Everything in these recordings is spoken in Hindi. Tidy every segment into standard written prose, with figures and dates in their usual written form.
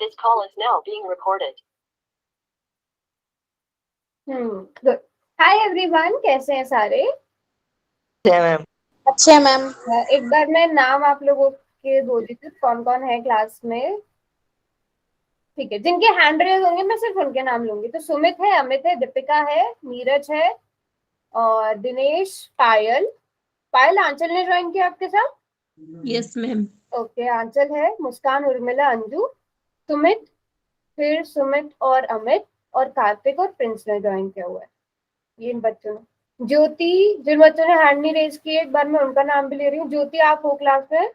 This call is now being recorded. Good. Hi everyone, कैसे हैं सारे? मैम अच्छे मैम। एक बार मैं नाम आप लोगों के बोल देती हूँ, कौन कौन है क्लास में। ठीक है, जिनके हैंड रेज होंगे मैं सिर्फ उनके नाम लूंगी। तो सुमित है, अमित है, दीपिका है, नीरज है और दिनेश, पायल। पायल, आंचल ने ज्वाइन किया आपके साथ? Yes ma'am. ओके, आंचल है, मुस्कान, उर्मिला, अंजू, सुमित, फिर सुमित और अमित और कार्तिक और प्रिंस ने ज्वाइन किया हुआ है। ये इन बच्चों ने। ज्योति, जिन बच्चों ने हैंड नहीं रेज किए एक बार मैं उनका नाम भी ले रही हूँ। ज्योति, आप हो क्लास में?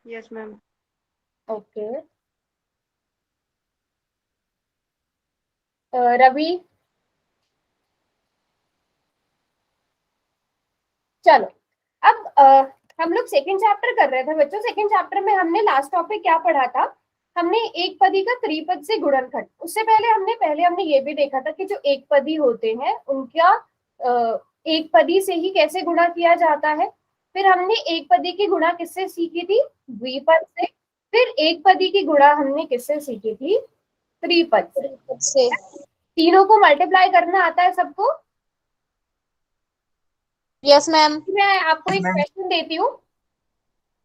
Yes ma'am. ओके। रवि, चलो अब हम लोग सेकंड चैप्टर कर रहे थे बच्चों। सेकंड चैप्टर में हमने लास्ट टॉपिक क्या पढ़ा था? हमने एक पदी का त्रिपद से गुणनखंड। उससे पहले हमने ये भी देखा था कि जो एक पदी होते हैं उनका एक पदी से ही कैसे गुणा किया जाता है। फिर हमने एक पदी की गुणा किससे सीखी थी? द्विपद से। फिर एक पदी की गुणा हमने किससे सीखी थी? त्रिपद से। तीनों को मल्टीप्लाई करना आता है सबको? Yes ma'am. मैं आपको एक क्वेश्चन देती हूँ।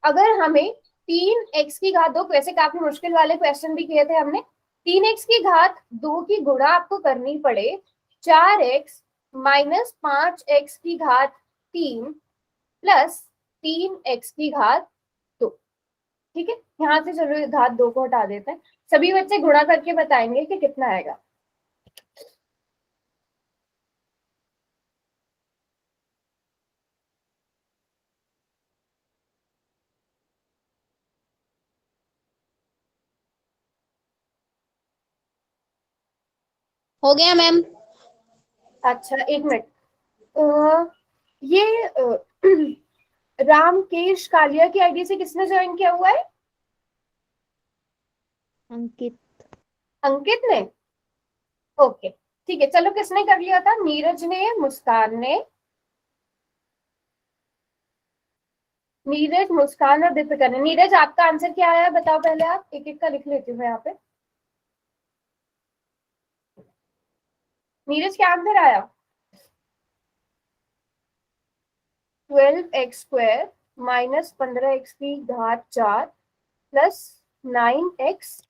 अगर हमें 3x की घात 2, वैसे काफी मुश्किल वाले क्वेश्चन भी किए थे हमने। 3x की घात 2 की गुणा आपको करनी पड़े 4x माइनस 5x की घात 3 प्लस 3x की घात 2। ठीक है, यहाँ से चलो घात 2 को हटा देते हैं। सभी बच्चे गुणा करके बताएंगे कि कितना आएगा। हो गया मैम। अच्छा, एक मिनट। ये रामकेश कालिया की आईडी से किसने ज्वाइन किया हुआ है? अंकित। अंकित ने? ओके, ठीक है। चलो, किसने कर लिया था? नीरज ने, मुस्कान ने। नीरज, मुस्कान और दीपिका ने। नीरज, आपका आंसर क्या आया बताओ पहले। आप एक एक का लिख लेती हूँ मैं यहाँ पे। नीरज, क्या आंसर आया? 12x स्क्वायर माइनस 15x की घात 4 प्लस 9x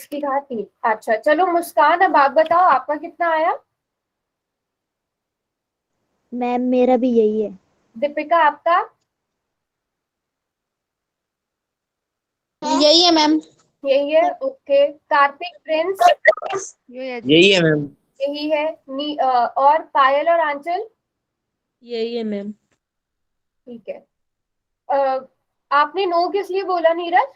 की घात 3। अच्छा, चलो मुस्कान, अब आप बताओ आपका कितना आया? मैम मेरा भी यही है। दीपिका, आपका? यही है मैम। यही है। ओके। कार्तिक, प्रिंस? यही है मैम। यही है। और पायल और आंचल? यही है मैम। ठीक है। आपने नो किस लिए बोला नीरज?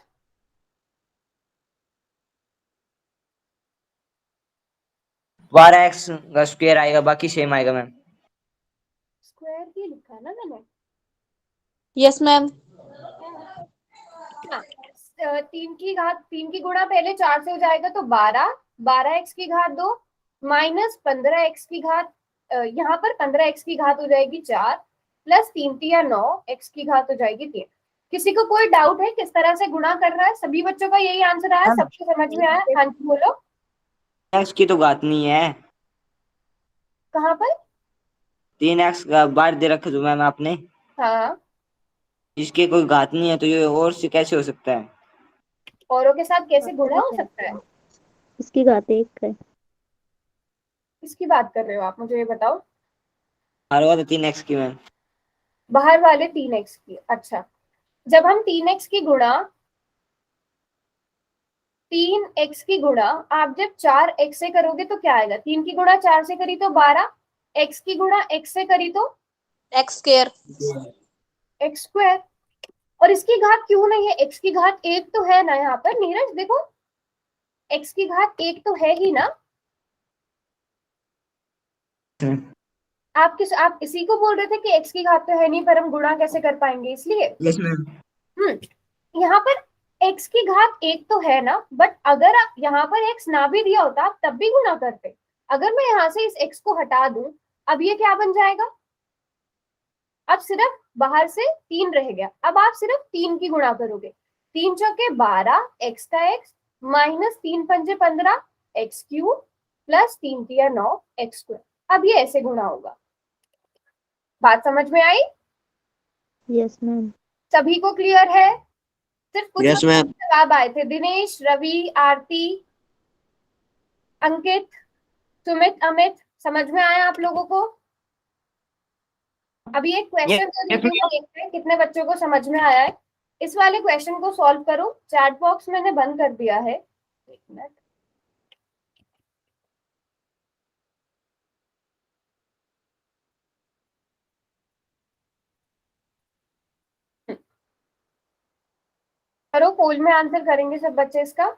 बारह एक्स का स्क्वायर आएगा, बाकी सेम आएगा मैम। स्क्वायर ही लिखा है ना मैंने। Yes ma'am. हाँ, 3 की गुणा पहले 4 से हो जाएगा तो 12x की घात 2 माइनस 15x की घात, यहाँ पर 15x की घात हो जाएगी 4 प्लस 3 या 9x की घात हो जाएगी 3। किसी को कोई डाउट है किस तरह से गुणा कर रहा है? सभी बच्चों का यही आंसर आया? सबको समझ में आया? हाँ जी, बोलो। एक्स की तो घात नहीं है। कहाँ पर? 3x का बार दे रखा जो मैम आपने, हाँ, इसके कोई घात नहीं है तो ये और से कैसे हो सकता है? औरों के साथ कैसे गुणा हो सकता है? इसकी घात 1 है। किसकी बात कर रहे हो आप, मुझे ये बताओ। बारह हुआ तो 3x की मैम। बाहर वाले 3x की। अच्छा, जब हम 3x की गुणा 3x की गुणा आप जब 4x से करोगे तो क्या आएगा? 3 की गुणा 4 से करी तो 12, x की गुणा x से करी तो एक्स स्क्वायर। x square. और इसकी घात क्यों नहीं है? x की घात 1 तो है ना यहाँ पर। नीरज देखो, x की घात 1 तो है ही ना। आप इसी को बोल रहे थे कि x की घात तो है नहीं पर हम गुणा कैसे कर पाएंगे, इसलिए। Yes ma'am. यहाँ पर x की घात 1 तो है ना, बट अगर आप यहाँ पर x ना भी दिया होता आप तब भी गुणा करते। अगर मैं यहाँ से इस x को हटा दूं, अब ये क्या बन जाएगा? अब सिर्फ बाहर से 3 रह गया, अब आप सिर्फ 3 की गुणा करोगे। 3 चौके 12 x का x माइनस 3 पंजे 15 एक्स क्यूब प्लस 3 तिया 9 एक्स स्क्वायर। अब ये ऐसे गुणा होगा। बात समझ में आई? Yes ma'am. सभी को क्लियर है? सिर्फ कुछ Yes, लोग ma'am. जवाब आए थे, दिनेश, रवि, आरती, अंकित, सुमित, अमित। समझ में आया आप लोगों को? अभी एक क्वेश्चन तो yes, रिव्यू में देखते हैं कितने बच्चों को समझ में आया है। इस वाले क्वेश्चन को सॉल्व करो। चैट बॉक्स मैंने बंद कर दिया है, एक मिनट। करो, पोल में आंसर करेंगे सब बच्चे इसका।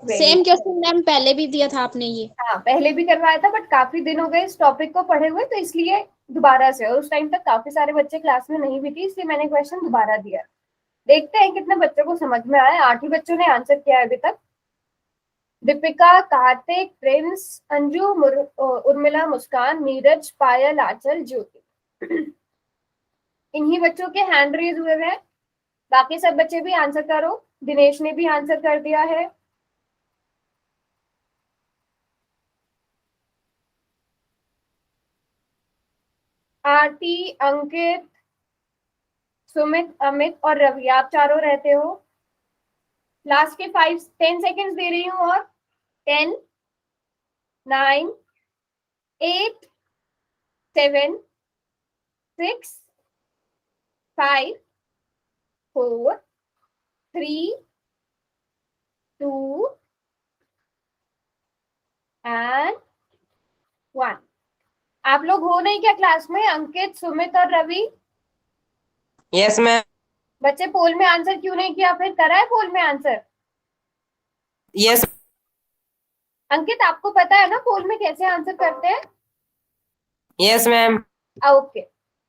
सेम क्वेश्चन मैम पहले भी दिया था आपने ये। हाँ, पहले भी करवाया था, बट काफी दिन हो गए इस टॉपिक को पढ़े हुए, तो इसलिए दोबारा से। और उस टाइम तक काफी सारे बच्चे क्लास में नहीं भी थी, इसलिए मैंने क्वेश्चन दोबारा दिया। देखते हैं कितने बच्चों को समझ में आया। 8 ही बच्चों ने आंसर किया है अभी तक। दीपिका, कार्तिक, प्रिंस, अंजू, उर्मिला, मुस्कान, नीरज, पायल, आंचल, ज्योति। इन्हीं बच्चों के हैंड रेज हुए हैं। बाकी सब बच्चे भी आंसर करो। दिनेश ने भी आंसर कर दिया है। आरती, अंकित, सुमित, अमित और रवि, आप चारों रहते हो। लास्ट के 10 सेकेंड्स दे रही हूँ। और 10, 9, 8, 7, 6, 5, 4, 3, 2 एंड 1। आप लोग हो नहीं क्या क्लास में? अंकित, सुमित और रवि। Yes, ma'am. बच्चे पोल में आंसर क्यों नहीं किया? फिर करा है पोल में आंसर? Yes. अंकित, आपको पता है ना पोल में कैसे आंसर करते हैं? Yes, ma'am. ओके,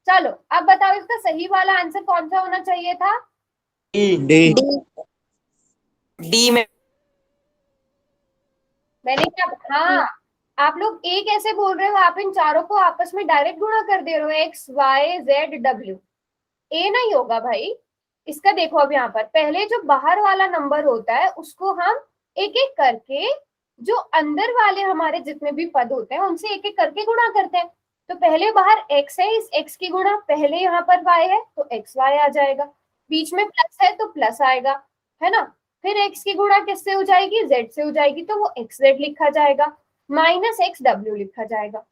चलो अब बताओ इसका सही वाला आंसर कौन सा होना चाहिए था? D. D में मैंने क्या? हाँ, आप लोग ए कैसे बोल रहे हो? आप इन चारों को आपस में डायरेक्ट गुणा कर दे रहे हो, एक्स वाई जेड डब्ल्यू। ए नहीं होगा भाई इसका। देखो अब यहाँ पर पहले जो बाहर वाला नंबर होता है उसको हम एक एक करके, जो अंदर वाले हमारे जितने भी पद होते हैं उनसे एक एक करके गुणा करते हैं। तो पहले बाहर x है, इस x की गुणा पहले यहाँ पर y है तो एक्स वाई आ जाएगा। बीच में प्लस है तो प्लस आएगा, है ना। फिर x की गुणा किससे हो जाएगी? z से हो जाएगी, तो वो एक्स जेड लिखा जाएगा। माइनस एक्स डब्ल्यू लिखा जाएगा।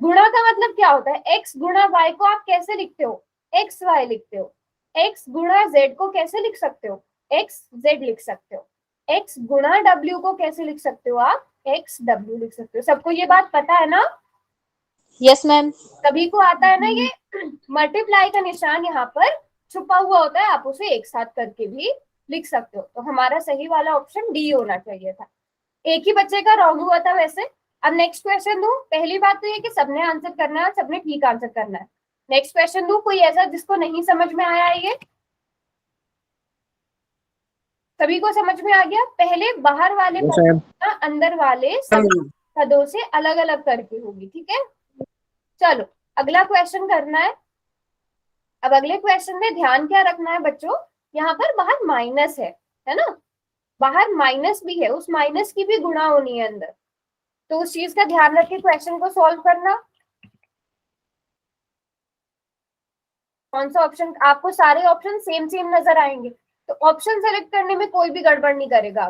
गुणा का मतलब क्या होता है? x गुणा y को आप कैसे लिखते हो? एक्स वाई लिखते हो। x गुणा z को कैसे लिख सकते हो? एक्स जेड लिख सकते हो। x गुणा w को कैसे लिख सकते हो आप? एक्स डब्ल्यू लिख सकते हो। सबको ये बात पता है ना? Yes ma'am. सभी को आता है ना? ये मल्टीप्लाई का निशान यहाँ पर छुपा हुआ होता है, आप उसे एक साथ करके भी लिख सकते हो। तो हमारा सही वाला ऑप्शन डी होना चाहिए था। एक ही बच्चे का रॉन्ग हुआ था वैसे। अब नेक्स्ट क्वेश्चन दूं। पहली बात तो ये कि सबने आंसर करना है, सबने ठीक आंसर करना है। नेक्स्ट क्वेश्चन दूं, कोई ऐसा जिसको नहीं समझ में आया है? ये सभी को समझ में आ गया? पहले बाहर वाले Yes, पदों ma'am. का अंदर वाले सभी पदों से अलग अलग करके होगी, ठीक है। चलो अगला क्वेश्चन करना है। अब अगले क्वेश्चन में ध्यान क्या रखना है बच्चों? यहाँ पर बाहर माइनस है ना। बाहर माइनस भी है, उस माइनस की भी गुणा होनी है अंदर। तो उस चीज का ध्यान रख के क्वेश्चन को सॉल्व करना। कौन सा ऑप्शन? आपको सारे ऑप्शन सेम सेम नजर आएंगे, तो ऑप्शन सेलेक्ट करने में कोई भी गड़बड़ नहीं करेगा।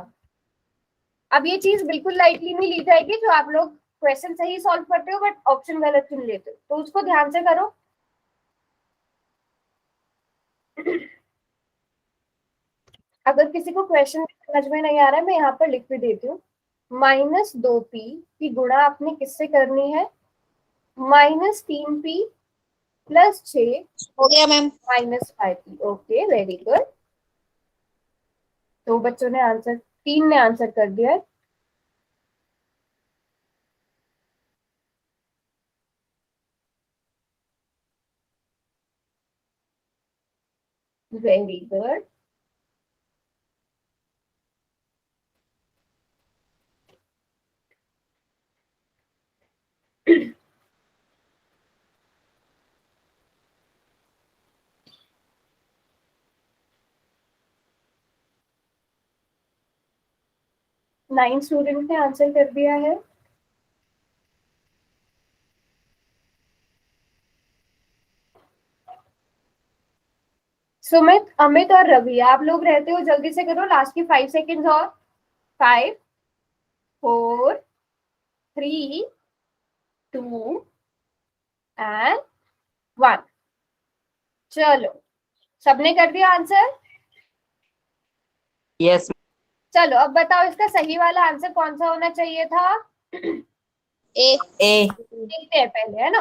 अब ये चीज बिल्कुल लाइटली नहीं ली जाएगी जो आप लोग क्वेश्चन सही सॉल्व करते हो बट ऑप्शन गलत चुन लेते हो, तो उसको ध्यान से करो। अगर किसी को क्वेश्चन समझ में नहीं आ रहा है, मैं यहाँ पर लिख भी देती हूँ। -2p की गुणा आपने किससे करनी है? -3p + 6 हो गया ma'am. -5p। Okay, very good. तो बच्चों ने आंसर, 3 ने आंसर कर दिया है। Very good. नाइन स्टूडेंट ने आंसर कर दिया है। सुमित, अमित और रवि, आप लोग रहते हो, जल्दी से करो, लास्ट की 5 सेकेंड्स और। 5 4 3 2 एंड 1। चलो, सबने कर दिया आंसर? यस चलो अब बताओ इसका सही वाला आंसर कौन सा होना चाहिए था? ए। ए देखते हैं पहले, है ना।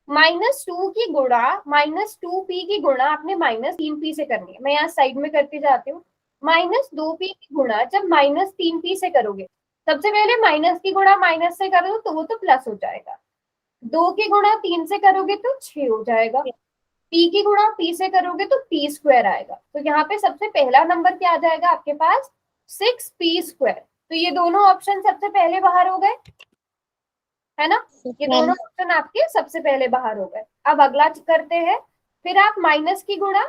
-2 की गुणा -2p की गुणा आपने -3p से करनी है। मैं यहाँ साइड में करती जाती हूँ। -2p की गुणा जब -3p से करोगे, सबसे पहले माइनस की गुणा माइनस से करो तो वो तो प्लस हो जाएगा। 2 की गुणा 3 से करोगे तो 6 हो जाएगा। p की गुणा p से करोगे तो p² आएगा। तो यहाँ पे सबसे पहला नंबर क्या आ जाएगा आपके पास? 6p²। तो ये दोनों ऑप्शन सबसे पहले बाहर हो गए, है ना। ये दोनों ऑप्शन आपके सबसे पहले बाहर हो गए। अब अगला करते हैं। फिर आप माइनस की गुणा,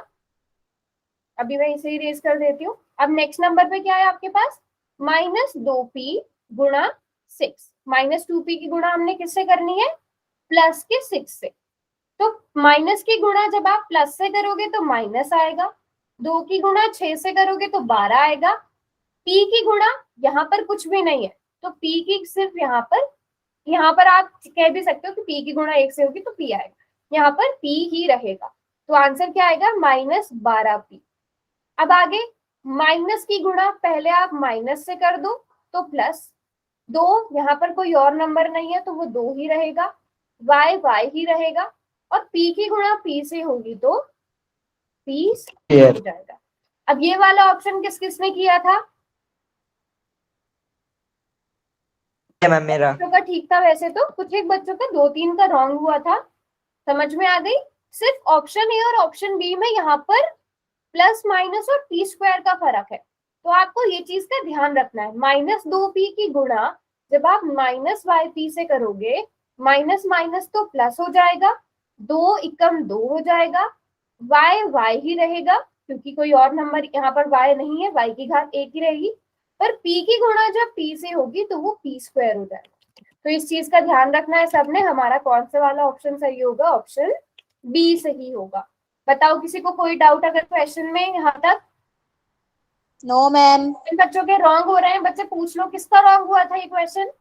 अभी मैं इसे इरेज कर देती हूँ। अब नेक्स्ट नंबर पे क्या है आपके पास? -2p गुणा 6। -2p की गुणा हमने किससे करनी है? प्लस के 6 से। तो माइनस की गुणा जब आप प्लस से करोगे तो माइनस आएगा। 2 की गुणा 6 से करोगे तो 12 आएगा। p की गुणा यहाँ पर कुछ भी नहीं है, तो p की सिर्फ यहाँ पर आप कह भी सकते हो कि p की गुणा 1 से होगी तो p आएगा। यहाँ पर p ही रहेगा। तो आंसर क्या आएगा? -12p। अब आगे माइनस की गुणा पहले आप माइनस से कर दो तो प्लस 2, यहाँ पर कोई और नंबर नहीं है तो वो 2 ही रहेगा। y ही रहेगा। और p की गुणा p से होगी तो p हो जाएगा। अब ये वाला ऑप्शन किसने किया था? मैम मेरा। बच्चों का ठीक था वैसे तो, कुछ एक बच्चों का 2-3 का रॉन्ग हुआ था। समझ में आ गई? सिर्फ ऑप्शन ए और ऑप्शन बी में यहाँ पर प्लस माइनस और p² का फर्क है। तो आपको ये चीज का ध्यान रखना है। -2p की गुणा जब आप -yp से करोगे, माइनस माइनस तो प्लस हो जाएगा, 2 एकम 2 हो जाएगा, y ही रहेगा क्योंकि कोई और नंबर यहाँ पर y नहीं है, y की घात 1 ही रहेगी। पर p की गुणा जब p से होगी तो वो p² हो जाएगा। तो इस चीज का ध्यान रखना है सबने। हमारा कौन सा वाला ऑप्शन सही होगा? ऑप्शन बी सही होगा। बताओ किसी को कोई डाउट अगर क्वेश्चन में यहाँ तक? No ma'am. इन बच्चों के रॉन्ग हो रहे हैं, बच्चे पूछ लो किसका रॉन्ग हुआ था ये क्वेश्चन?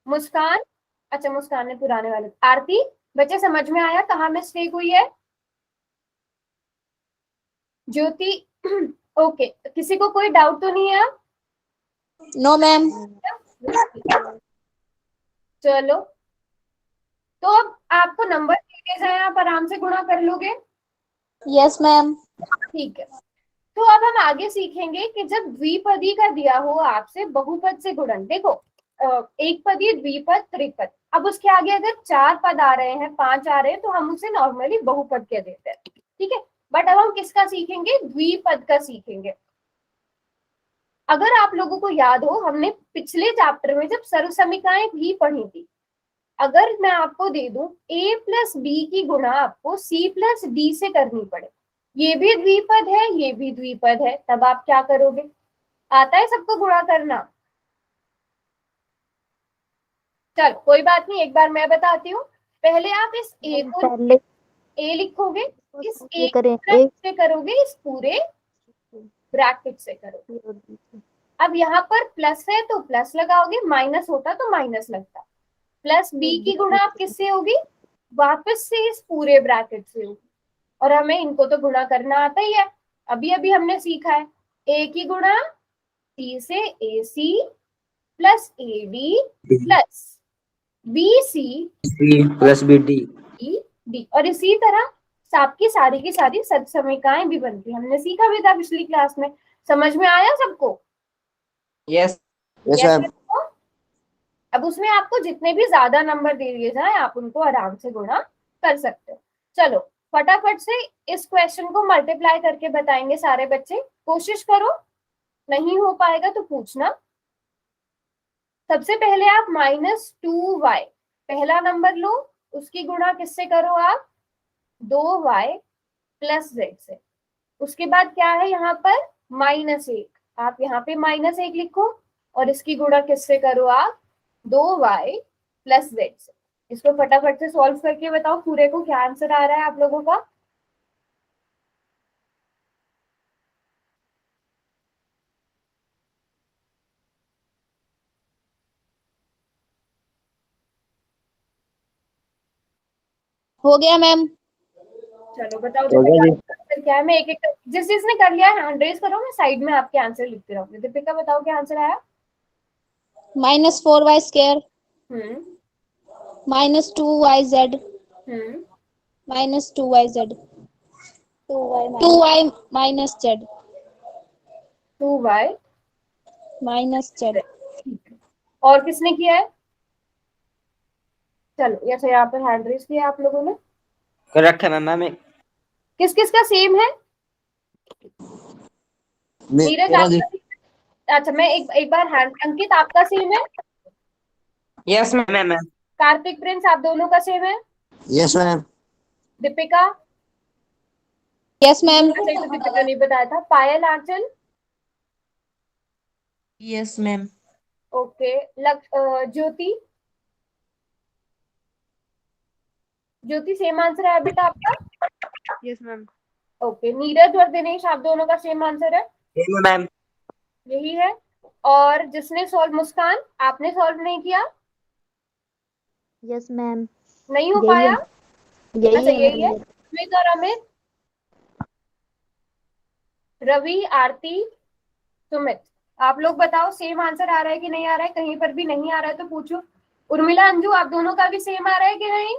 मुस्कान, अच्छा मुस्कान ने पुराने वाले। आरती, बच्चे समझ में आया कहाँ मिस्टेक हुई है? ज्योति ओके, किसी को कोई डाउट तो नहीं है? No ma'am. चलो, तो अब आपको नंबर दिए जाए, आप आराम से गुणा कर लोगे? Yes ma'am. ठीक है। तो अब हम आगे सीखेंगे कि जब द्विपदी का दिया हो आपसे बहुपद से गुणन। देखो, एक पदी, द्विपद, त्रिपद, अब उसके आगे अगर 4 पद आ रहे हैं, 5 आ रहे हैं, तो हम उसे नॉर्मली बहुपद कह देते हैं। ठीक है, बट अब हम किसका सीखेंगे? द्विपद का सीखेंगे। अगर आप लोगों को याद हो, हमने पिछले चैप्टर में जब सर्वसमीकाएं भी पढ़ी थी, अगर मैं आपको दे दूं a + b की गुणा आपको c + d से करनी पड़े, ये भी द्विपद है, ये भी द्विपद है, तब आप क्या करोगे? आता है सबको गुणा करना? चल कोई बात नहीं, एक बार मैं बताती हूँ। पहले आप इस a को पहले a लिखोगे, इस ये a करें प्लस एक से करोगे, इस पूरे ब्रैकेट से करोगे। अब यहाँ पर प्लस है तो प्लस लगाओगे, माइनस होता तो माइनस लगता। प्लस b की गुणा आप किससे होगी? वापस से इस पूरे ब्रैकेट से होगी। और हमें इनको तो गुणा करना आता ही है, अभी अभी हमने सीखा है। a की गुणा c से ac plus ad plus bc plus BD। d, और इसी तरह आपकी सारी की सारी सदसमीकाएं भी बनती है। हमने सीखा भी था पिछली क्लास में। समझ में आया सबको? Yes yes ma'am. अब उसमें आपको जितने भी ज्यादा नंबर दे दिए जाए आप उनको आराम से गुणा कर सकते हो। चलो, फटाफट से इस क्वेश्चन को मल्टीप्लाई करके बताएंगे सारे बच्चे, कोशिश करो, नहीं हो पाएगा तो पूछना। सबसे पहले आप -2y पहला नंबर लो, उसकी गुणा किससे करो आप, 2y + z से। उसके बाद क्या है यहाँ पर -1, आप यहाँ पे -1 लिखो और इसकी गुणा किससे करो आप, 2y + z से। इसको फटाफट से सॉल्व करके बताओ पूरे को क्या आंसर आ रहा है आप लोगों का। हो गया मैम। चलो बताओ हो गया जी। आंसर क्या है। मैं एक एक जिस जिसने कर लिया है हैंड रेज करो, मैं साइड में आपके आंसर लिखती रहूंगी। दीपिका बताओ क्या आंसर आया। -4y² हम्म -2yz हम्म -2yz 2y -z 2y। -z। और किसने किया है, चलो अच्छा यहाँ पर हैंड रेज किया आप लोगों ने। कर रखा है मैम। किस किस का सेम है, नीरज मेरा आपका अच्छा मैं एक बार हैंड, अंकित आपका सेम है, yes ma'am. Ma'am Kartik Prince आप दोनों का सेम है, yes ma'am. Deepika, yes ma'am. अच्छा ये तो दीपिका नहीं बताया था, पायल, आंचल, यस मैम। ओके, ज्योति, ज्योति सेम आंसर है बेटा आपका, यस मैम। ओके। नीरज और दिनेश आप दोनों का सेम आंसर है, मैम। यही है। और जिसने सॉल्व, मुस्कान आपने सॉल्व नहीं किया, यस मैम। नहीं हो यही पाया, है, यही अच्छा है यही है। मैम। अमित और अमित, रवि, आरती, सुमित, आप लोग बताओ सेम आंसर आ रहा है कि नहीं आ रहा है, कहीं पर भी नहीं आ रहा है तो पूछो। उर्मिला, अंजू आप दोनों का भी सेम आ रहा है कि नहीं,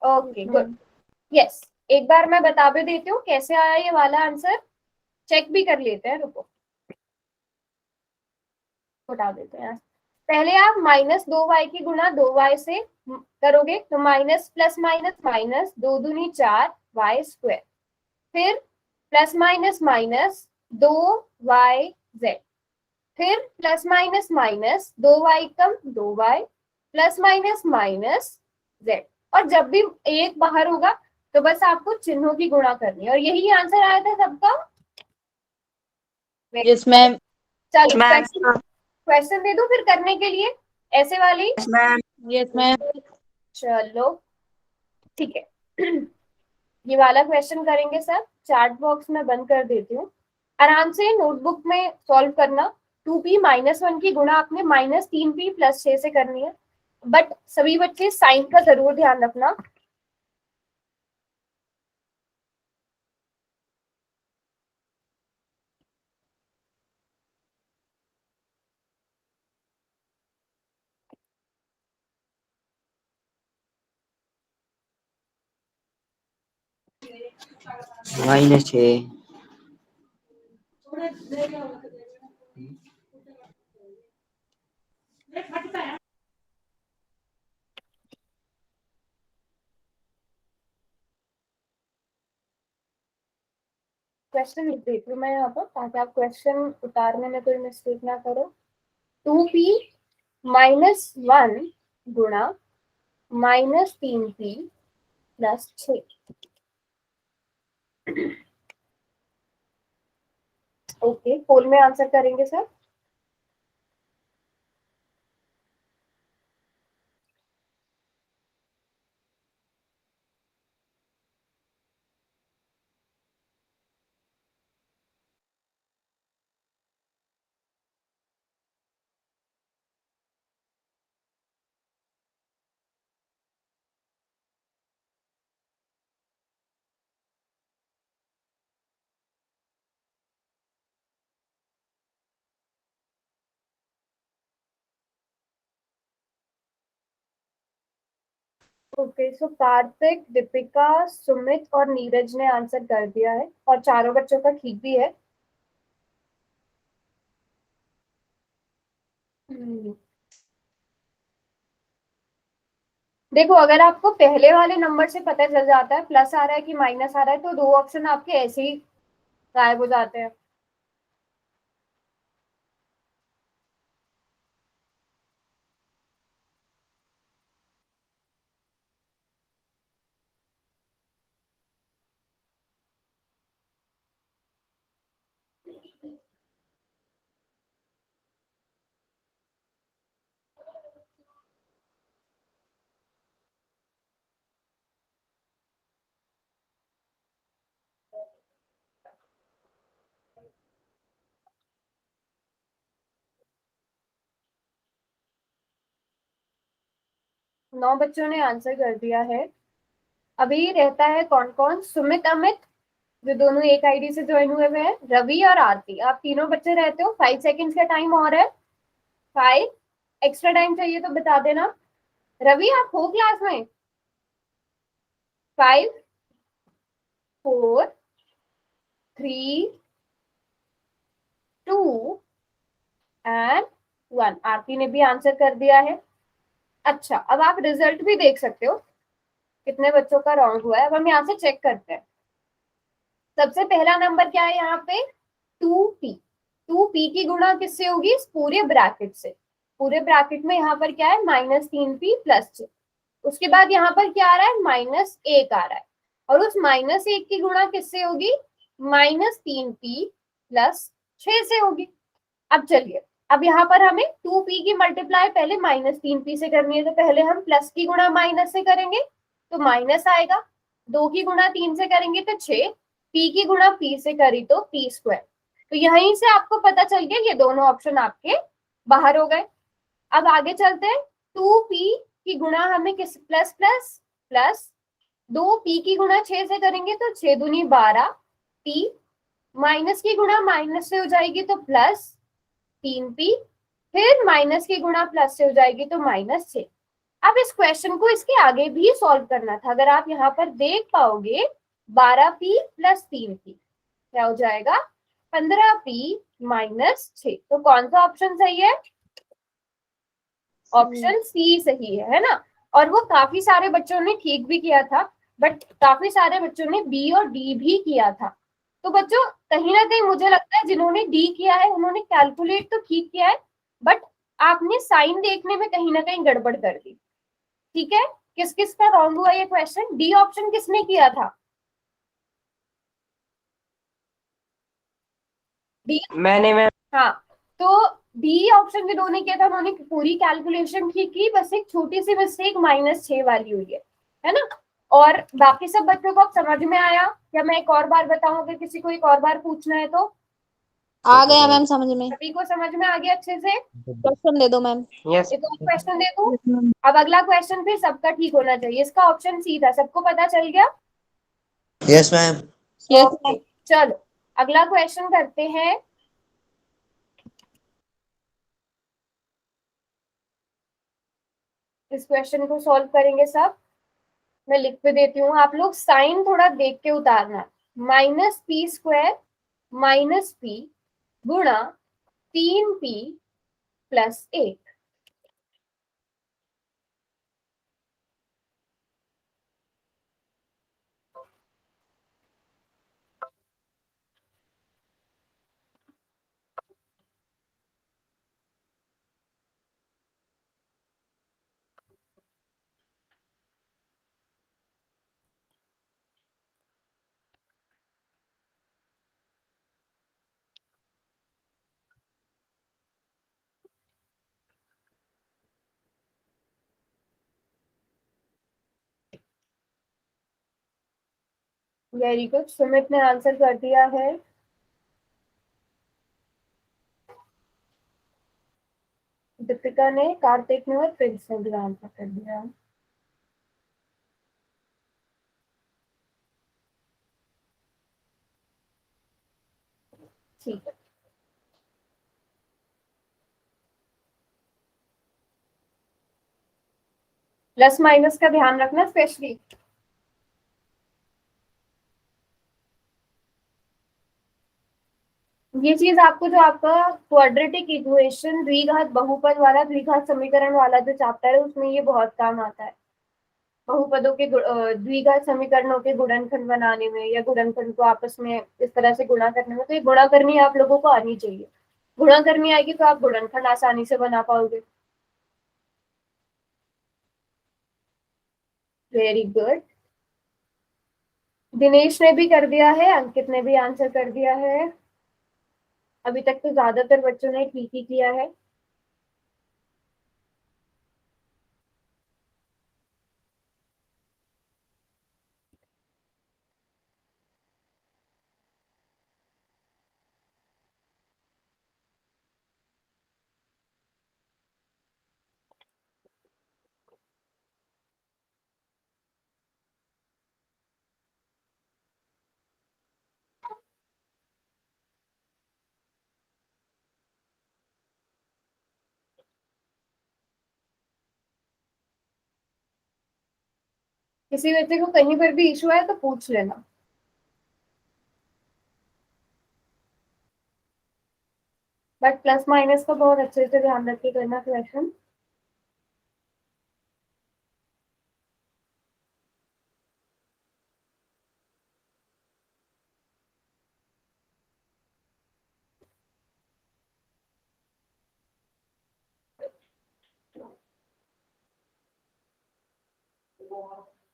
ओके गुड, यस। एक बार मैं बता भी देती हूँ कैसे आया ये वाला आंसर, चेक भी कर लेते हैं, रुको उठा देते हैं। पहले आप -2y की गुणा 2y से करोगे तो माइनस प्लस माइनस माइनस 2 दूनी 4 y², फिर प्लस माइनस माइनस 2yz, फिर प्लस माइनस माइनस 2y कम 2y, plus minus minus z। और जब भी एक बाहर होगा तो बस आपको चिन्हों की गुणा करनी है, और यही आंसर आया था सबका। Yes ma'am. चलो मैम। क्वेश्चन दे दूं फिर करने के लिए, ऐसे वाली। मैम। Yes ma'am. चलो ठीक है, ये वाला क्वेश्चन करेंगे सर। चैट बॉक्स में बंद कर देती हूँ, आराम से नोटबुक में सॉल्व करना। 2p-1 की गुणा आपने -3p + 6 से करनी है, बट सभी बच्चे साइन का जरूर ध्यान रखना। -6। क्वेश्चन लिख देती हूँ मैं यहाँ पर ताकि आप क्वेश्चन उतारने में कोई मिस्टेक ना करो। 2p-1 गुणा -3p + 6, ओके पोल में आंसर करेंगे sir. Okay so Kartik, Deepika, Sumit और नीरज ने आंसर कर दिया है, और चारों बच्चों का ठीक भी है। देखो अगर आपको पहले वाले नंबर से पता चल जाता है प्लस आ रहा है कि माइनस आ रहा है तो दो ऑप्शन आपके ऐसे ही गायब हो जाते हैं। नौ बच्चों ने आंसर कर दिया है। अभी रहता है कौन कौन, सुमित अमित जो दोनों एक आईडी से ज्वाइन हुए हुए हैं, रवि और आरती, आप तीनों बच्चे रहते हो। 5 सेकेंड्स का टाइम और है, 5। एक्स्ट्रा टाइम चाहिए तो बता देना। रवि आप हो क्लास में? 5 4 3 2 एंड 1। आरती ने भी आंसर कर दिया है। अच्छा अब आप रिजल्ट भी देख सकते हो कितने बच्चों का रॉन्ग हुआ है। अब हम यहाँ से चेक करते हैं। सबसे पहला नंबर क्या है यहाँ पे, 2p। 2p की गुणा किससे होगी, इस पूरे ब्रैकेट से। पूरे ब्रैकेट में यहाँ पर क्या है, -3p + 6। उसके बाद यहाँ पर क्या आ रहा है, -1 आ रहा है। और उस -1 की गुणा किससे होगी, -3p + 6 से होगी। अब चलिए, अब यहाँ पर हमें 2p की मल्टीप्लाई पहले -3p से करनी है, तो पहले हम प्लस की गुणा माइनस से करेंगे तो माइनस आएगा। 2 की गुणा 3 से करेंगे तो 6, p की गुणा p से करी तो p²। तो यहीं से आपको पता चल गया ये दोनों ऑप्शन आपके बाहर हो गए। अब आगे चलते हैं। 2p की गुणा हमें किस प्लस प्लस प्लस 2p की गुणा 6 से करेंगे तो 6 दूनी 12, p माइनस की गुणा माइनस से हो जाएगी तो +3p, फिर माइनस की गुणा प्लस से हो जाएगी तो -6। अब इस क्वेश्चन को इसके आगे भी सॉल्व करना था। अगर आप यहाँ पर देख पाओगे 12p + 3p क्या हो जाएगा, 15p - 6। तो कौन सा ऑप्शन सही है, ऑप्शन सी सही है ना। और वो काफी सारे बच्चों ने ठीक भी किया था, बट काफी सारे बच्चों ने बी और डी भी किया था। तो बच्चों कहीं ना कहीं मुझे लगता है जिन्होंने डी किया है उन्होंने कैलकुलेट तो ठीक किया है, बट आपने साइन देखने में कहीं ना कहीं गड़बड़ कर दी। ठीक है, किस किस का रॉन्ग हुआ ये क्वेश्चन, डी ऑप्शन किसने किया था, डी। मैंने मैम। हाँ, तो डी ऑप्शन जिन्होंने किया था उन्होंने पूरी कैलकुलेशन ठीक की, बस एक छोटी सी मिस्टेक -6 वाली हुई है ना। और बाकी सब बच्चों को अब समझ में आया, या मैं एक और बार बताऊं अगर किसी को एक और बार पूछना है तो। आ गया मैम समझ में। सभी को समझ में आ गया अच्छे से। क्वेश्चन दे दो मैम। यस। एक और क्वेश्चन दे दूं। अब अगला क्वेश्चन फिर सबका ठीक होना चाहिए, इसका ऑप्शन सी था, सबको पता चल गया। Yes ma'am. ओके चलो अगला क्वेश्चन करते हैं। इस क्वेश्चन को सॉल्व करेंगे सब। मैं लिख पे देती हूँ, आप लोग साइन थोड़ा देख के उतारना। -p² - p गुणा 3p + 1। वेरी गुड, सुमित ने आंसर कर दिया है। दीपिका ने, कार्तिक ने और प्रिंस ने भी आंसर कर दिया। ठीक है, प्लस माइनस का ध्यान रखना स्पेशली। ये चीज आपको जो आपका क्वाड्रेटिक इक्वेशन द्विघात बहुपद वाला द्विघात समीकरण वाला जो चैप्टर है उसमें ये बहुत काम आता है। बहुपदों के द्विघात समीकरणों के गुणनखंड बनाने में या गुणनखंड को आपस में इस तरह से गुणा करने में, तो ये गुणा करनी आप लोगों को आनी चाहिए। गुणा करनी आएगी तो आप गुणनखंड आसानी से बना पाओगे। Very good. दिनेश ने भी कर दिया है, अंकित ने भी आंसर कर दिया है। अभी तक तो ज्यादातर बच्चों ने ठीक ही किया है। किसी बच्चे को कहीं पर भी इशू है तो पूछ लेना। बट प्लस माइनस का बहुत अच्छे से ध्यान रख के करना क्वेश्चन।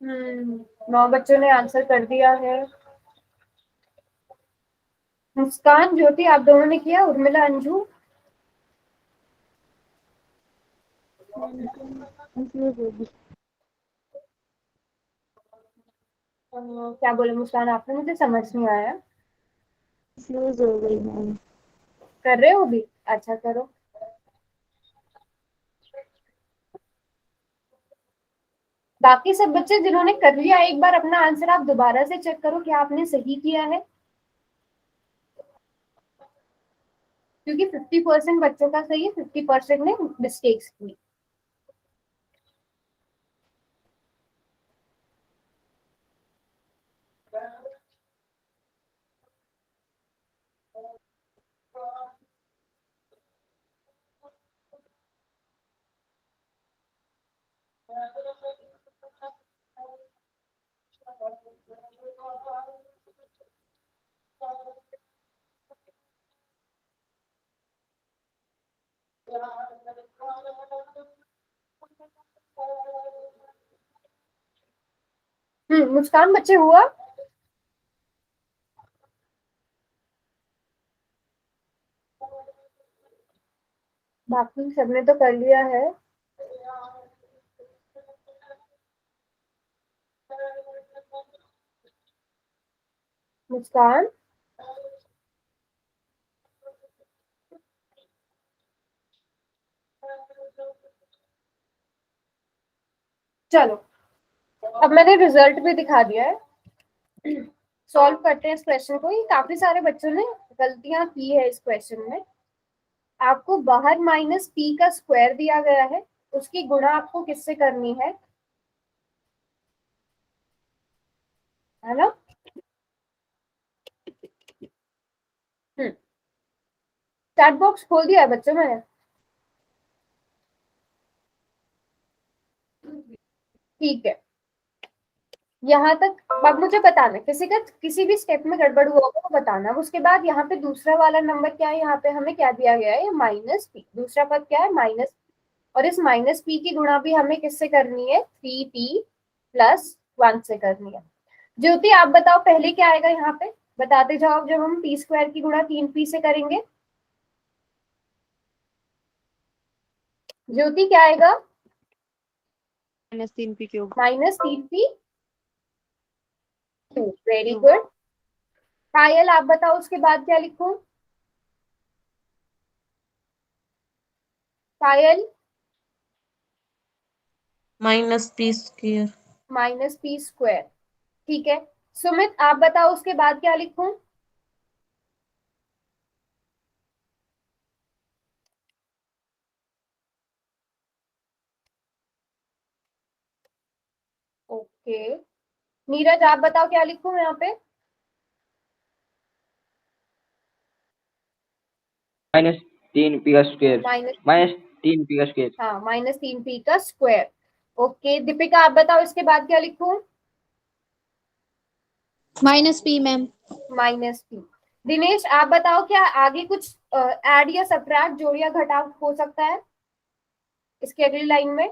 हम्म, 9 बच्चों ने आंसर कर दिया है। मुस्कान, ज्योति, आप दोनों ने किया। उर्मिला, अंजू, कंफ्यूज होगी। क्या बोले मुस्कान आपने? मुझे समझ नहीं आया। कंफ्यूज हो गई मैम। कर रहे हो भी? अच्छा करो। बाकी सब बच्चे जिन्होंने कर लिया, एक बार अपना आंसर आप दोबारा से चेक करो क्या आपने सही किया है, क्योंकि 50% बच्चों का सही है, 50% ने मिस्टेक्स की। मुस्कान, बच्चे हुआ? बाकी सबने तो कर लिया है। मुस्कान, चलो अब मैंने रिजल्ट भी दिखा दिया है। सॉल्व करते हैं इस क्वेश्चन को। ये काफी सारे बच्चों ने गलतियां की है इस क्वेश्चन में। आपको बाहर माइनस पी का स्क्वायर दिया गया है, उसकी गुणा आपको किससे करनी है ना? चैट बॉक्स खोल दिया है बच्चों मैंने। ठीक है, यहाँ तक अब मुझे बताना, किसी का किसी भी स्टेप में गड़बड़ हुआ होगा वो बताना। अब उसके बाद यहाँ पे दूसरा वाला नंबर क्या है, यहाँ पे हमें क्या दिया गया है, माइनस पी। दूसरा पद क्या है, माइनस। और इस माइनस पी की गुणा भी हमें किससे करनी है, 3p प्लस 1 से करनी है। ज्योति आप बताओ पहले क्या आएगा यहाँ पे, बताते जाओ। जब हम पी स्क्वायर की गुणा 3p से करेंगे, ज्योति क्या आएगा? -3p cube. -3p। Very good. पायल आप बताओ उसके बाद क्या लिखूं? पायल, -p स्क्वायर। -p²। ठीक है। सुमित आप बताओ उसके बाद क्या लिखूं? ओके। नीरज आप बताओ क्या लिखूं यहाँ पे? -3p का स्क्वायर। माइनस, -3p का स्क्वायर। हाँ -3p का स्क्वायर। ओके दीपिका आप बताओ इसके बाद क्या लिखूं? Minus P ma'am. Minus P. Dinesh आप बताओ क्या आगे कुछ ऐड या सब्ट्रैक्ट जोड़ या घटाव हो सकता है इसकी अगली लाइन में?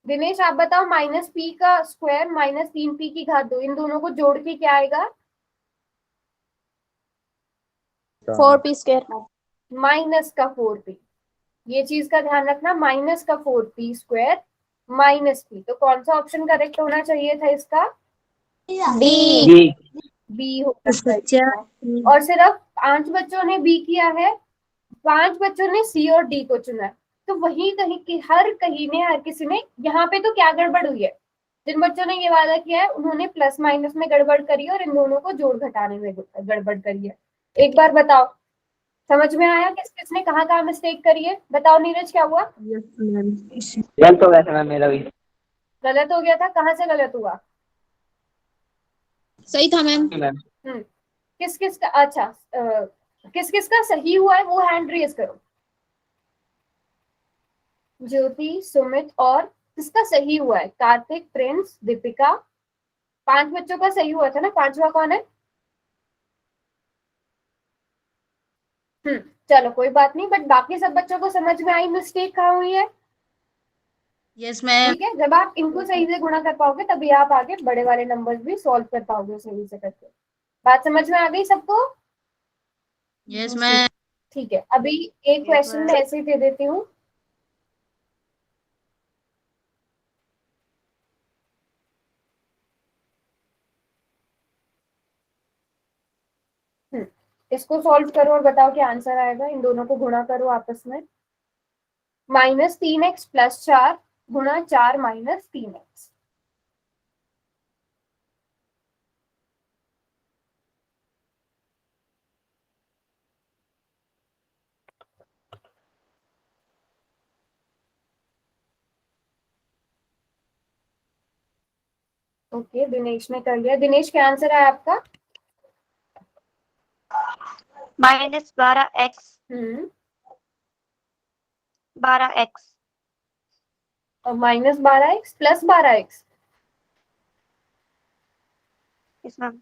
दिनेश आप बताओ माइनस पी का स्क्वायर माइनस 3p की घात 2 इन दोनों को जोड़ के क्या आएगा? 4p square. माइनस का 4p। ये चीज का ध्यान रखना, माइनस का 4p स्क्वायर माइनस p। तो कौन सा ऑप्शन करेक्ट होना चाहिए था इसका? डी। बी। बी होना चाहिए सच्चा था। और सिर्फ 5 बच्चों ने बी किया है, 5 बच्चों ने सी और डी को चुना है। तो वही कहीं की हर कहीं ने हर किसी ने यहाँ पे तो क्या गड़बड़ हुई है? जिन बच्चों ने ये वादा किया है उन्होंने प्लस माइनस में गड़बड़ करी है और इन दोनों को जोड़ घटाने में गड़बड़ करी है। एक बार बताओ समझ में आया किस किसने कहाँ कहाँ मिस्टेक करी है? बताओ नीरज क्या हुआ? Yes ma'am. गलत हो गया था मैम मेरा भी। गलत हो गया था, कहाँ से गलत हुआ? सही था मैम। मैम किस किस का अच्छा किस किस का सही हुआ है वो हैंड रेज करो। ज्योति, सुमित और किसका सही हुआ है? कार्तिक, प्रिंस, दीपिका। 5 बच्चों का सही हुआ था ना, 5वां कौन है? चलो कोई बात नहीं, बट बाकी सब बच्चों को समझ में आई मिस्टेक कहाँ हुई है? Yes ma'am. ठीक है, जब आप इनको सही से गुणा कर पाओगे तभी आप आगे बड़े वाले नंबर्स भी सॉल्व कर पाओगे सही से करके। बात समझ में आ गई सबको? Yes ma'am. ठीक है, अभी एक क्वेश्चन मैं ऐसे ही दे देती हूँ। इसको सॉल्व करो और बताओ क्या आंसर आएगा। इन दोनों को गुणा करो आपस में। -3x + 4 गुणा 4 - 3x। ओके दिनेश ने कर लिया। दिनेश क्या आंसर है आपका? -12x हम्म 12x। और -12x + 12x। Yes ma'am.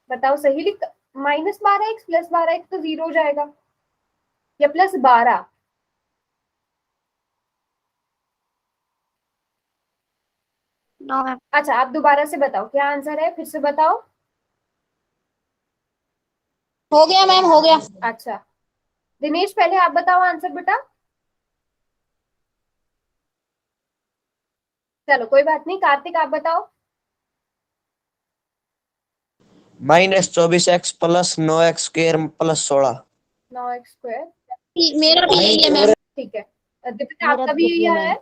बताओ सही लिख। -12x + 12x तो 0 हो जाएगा या +12? No ma'am. अच्छा आप दोबारा से बताओ क्या आंसर है, फिर से बताओ। हो गया मैम, हो गया। अच्छा दिनेश पहले आप बताओ आंसर बेटा। चलो कोई बात नहीं, कार्तिक आप बताओ। -24x + 9x square + 16। 9x square. मेरा भी यही है मैम। ठीक है, दीपिका आपका भी यही आया है?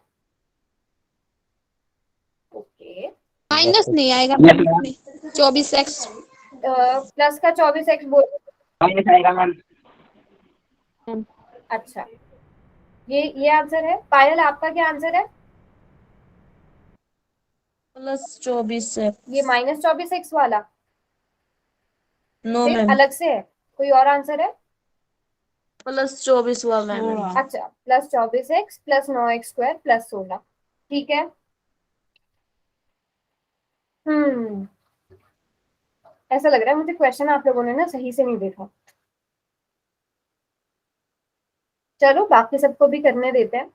ओके। माइनस नहीं आएगा यस मैम मैम। इसमें। 24x। प्लस का 24x बोल। माइनस आएगा मैम। अच्छा ये आंसर है। पायल आपका क्या आंसर है? +24x। ये -24x वाला नो फिर मैम। अलग से है, कोई और आंसर है? +24 वाला है मैम। अच्छा +24x + 9x स्क्वायर + 16। ठीक है। हम्म ऐसा लग रहा है मुझे क्वेश्चन आप लोगों ने ना सही से नहीं देखा। चलो बाकी सबको भी करने देते हैं।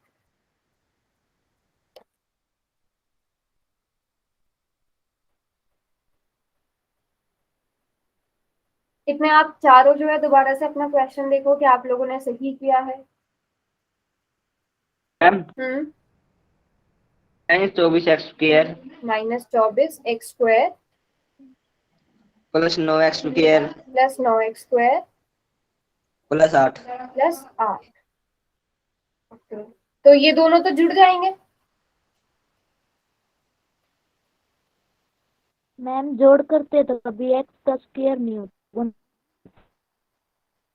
इसमें आप चारों जो है दोबारा से अपना क्वेश्चन देखो कि आप लोगों ने सही किया है। मैम हम्म -24x square -24x square + 9x square + 9x square +8। +8। Okay तो ये दोनों तो जुड़ जाएंगे। मैम जोड़ करते तो कभी x का स्क्वायर नहीं होता।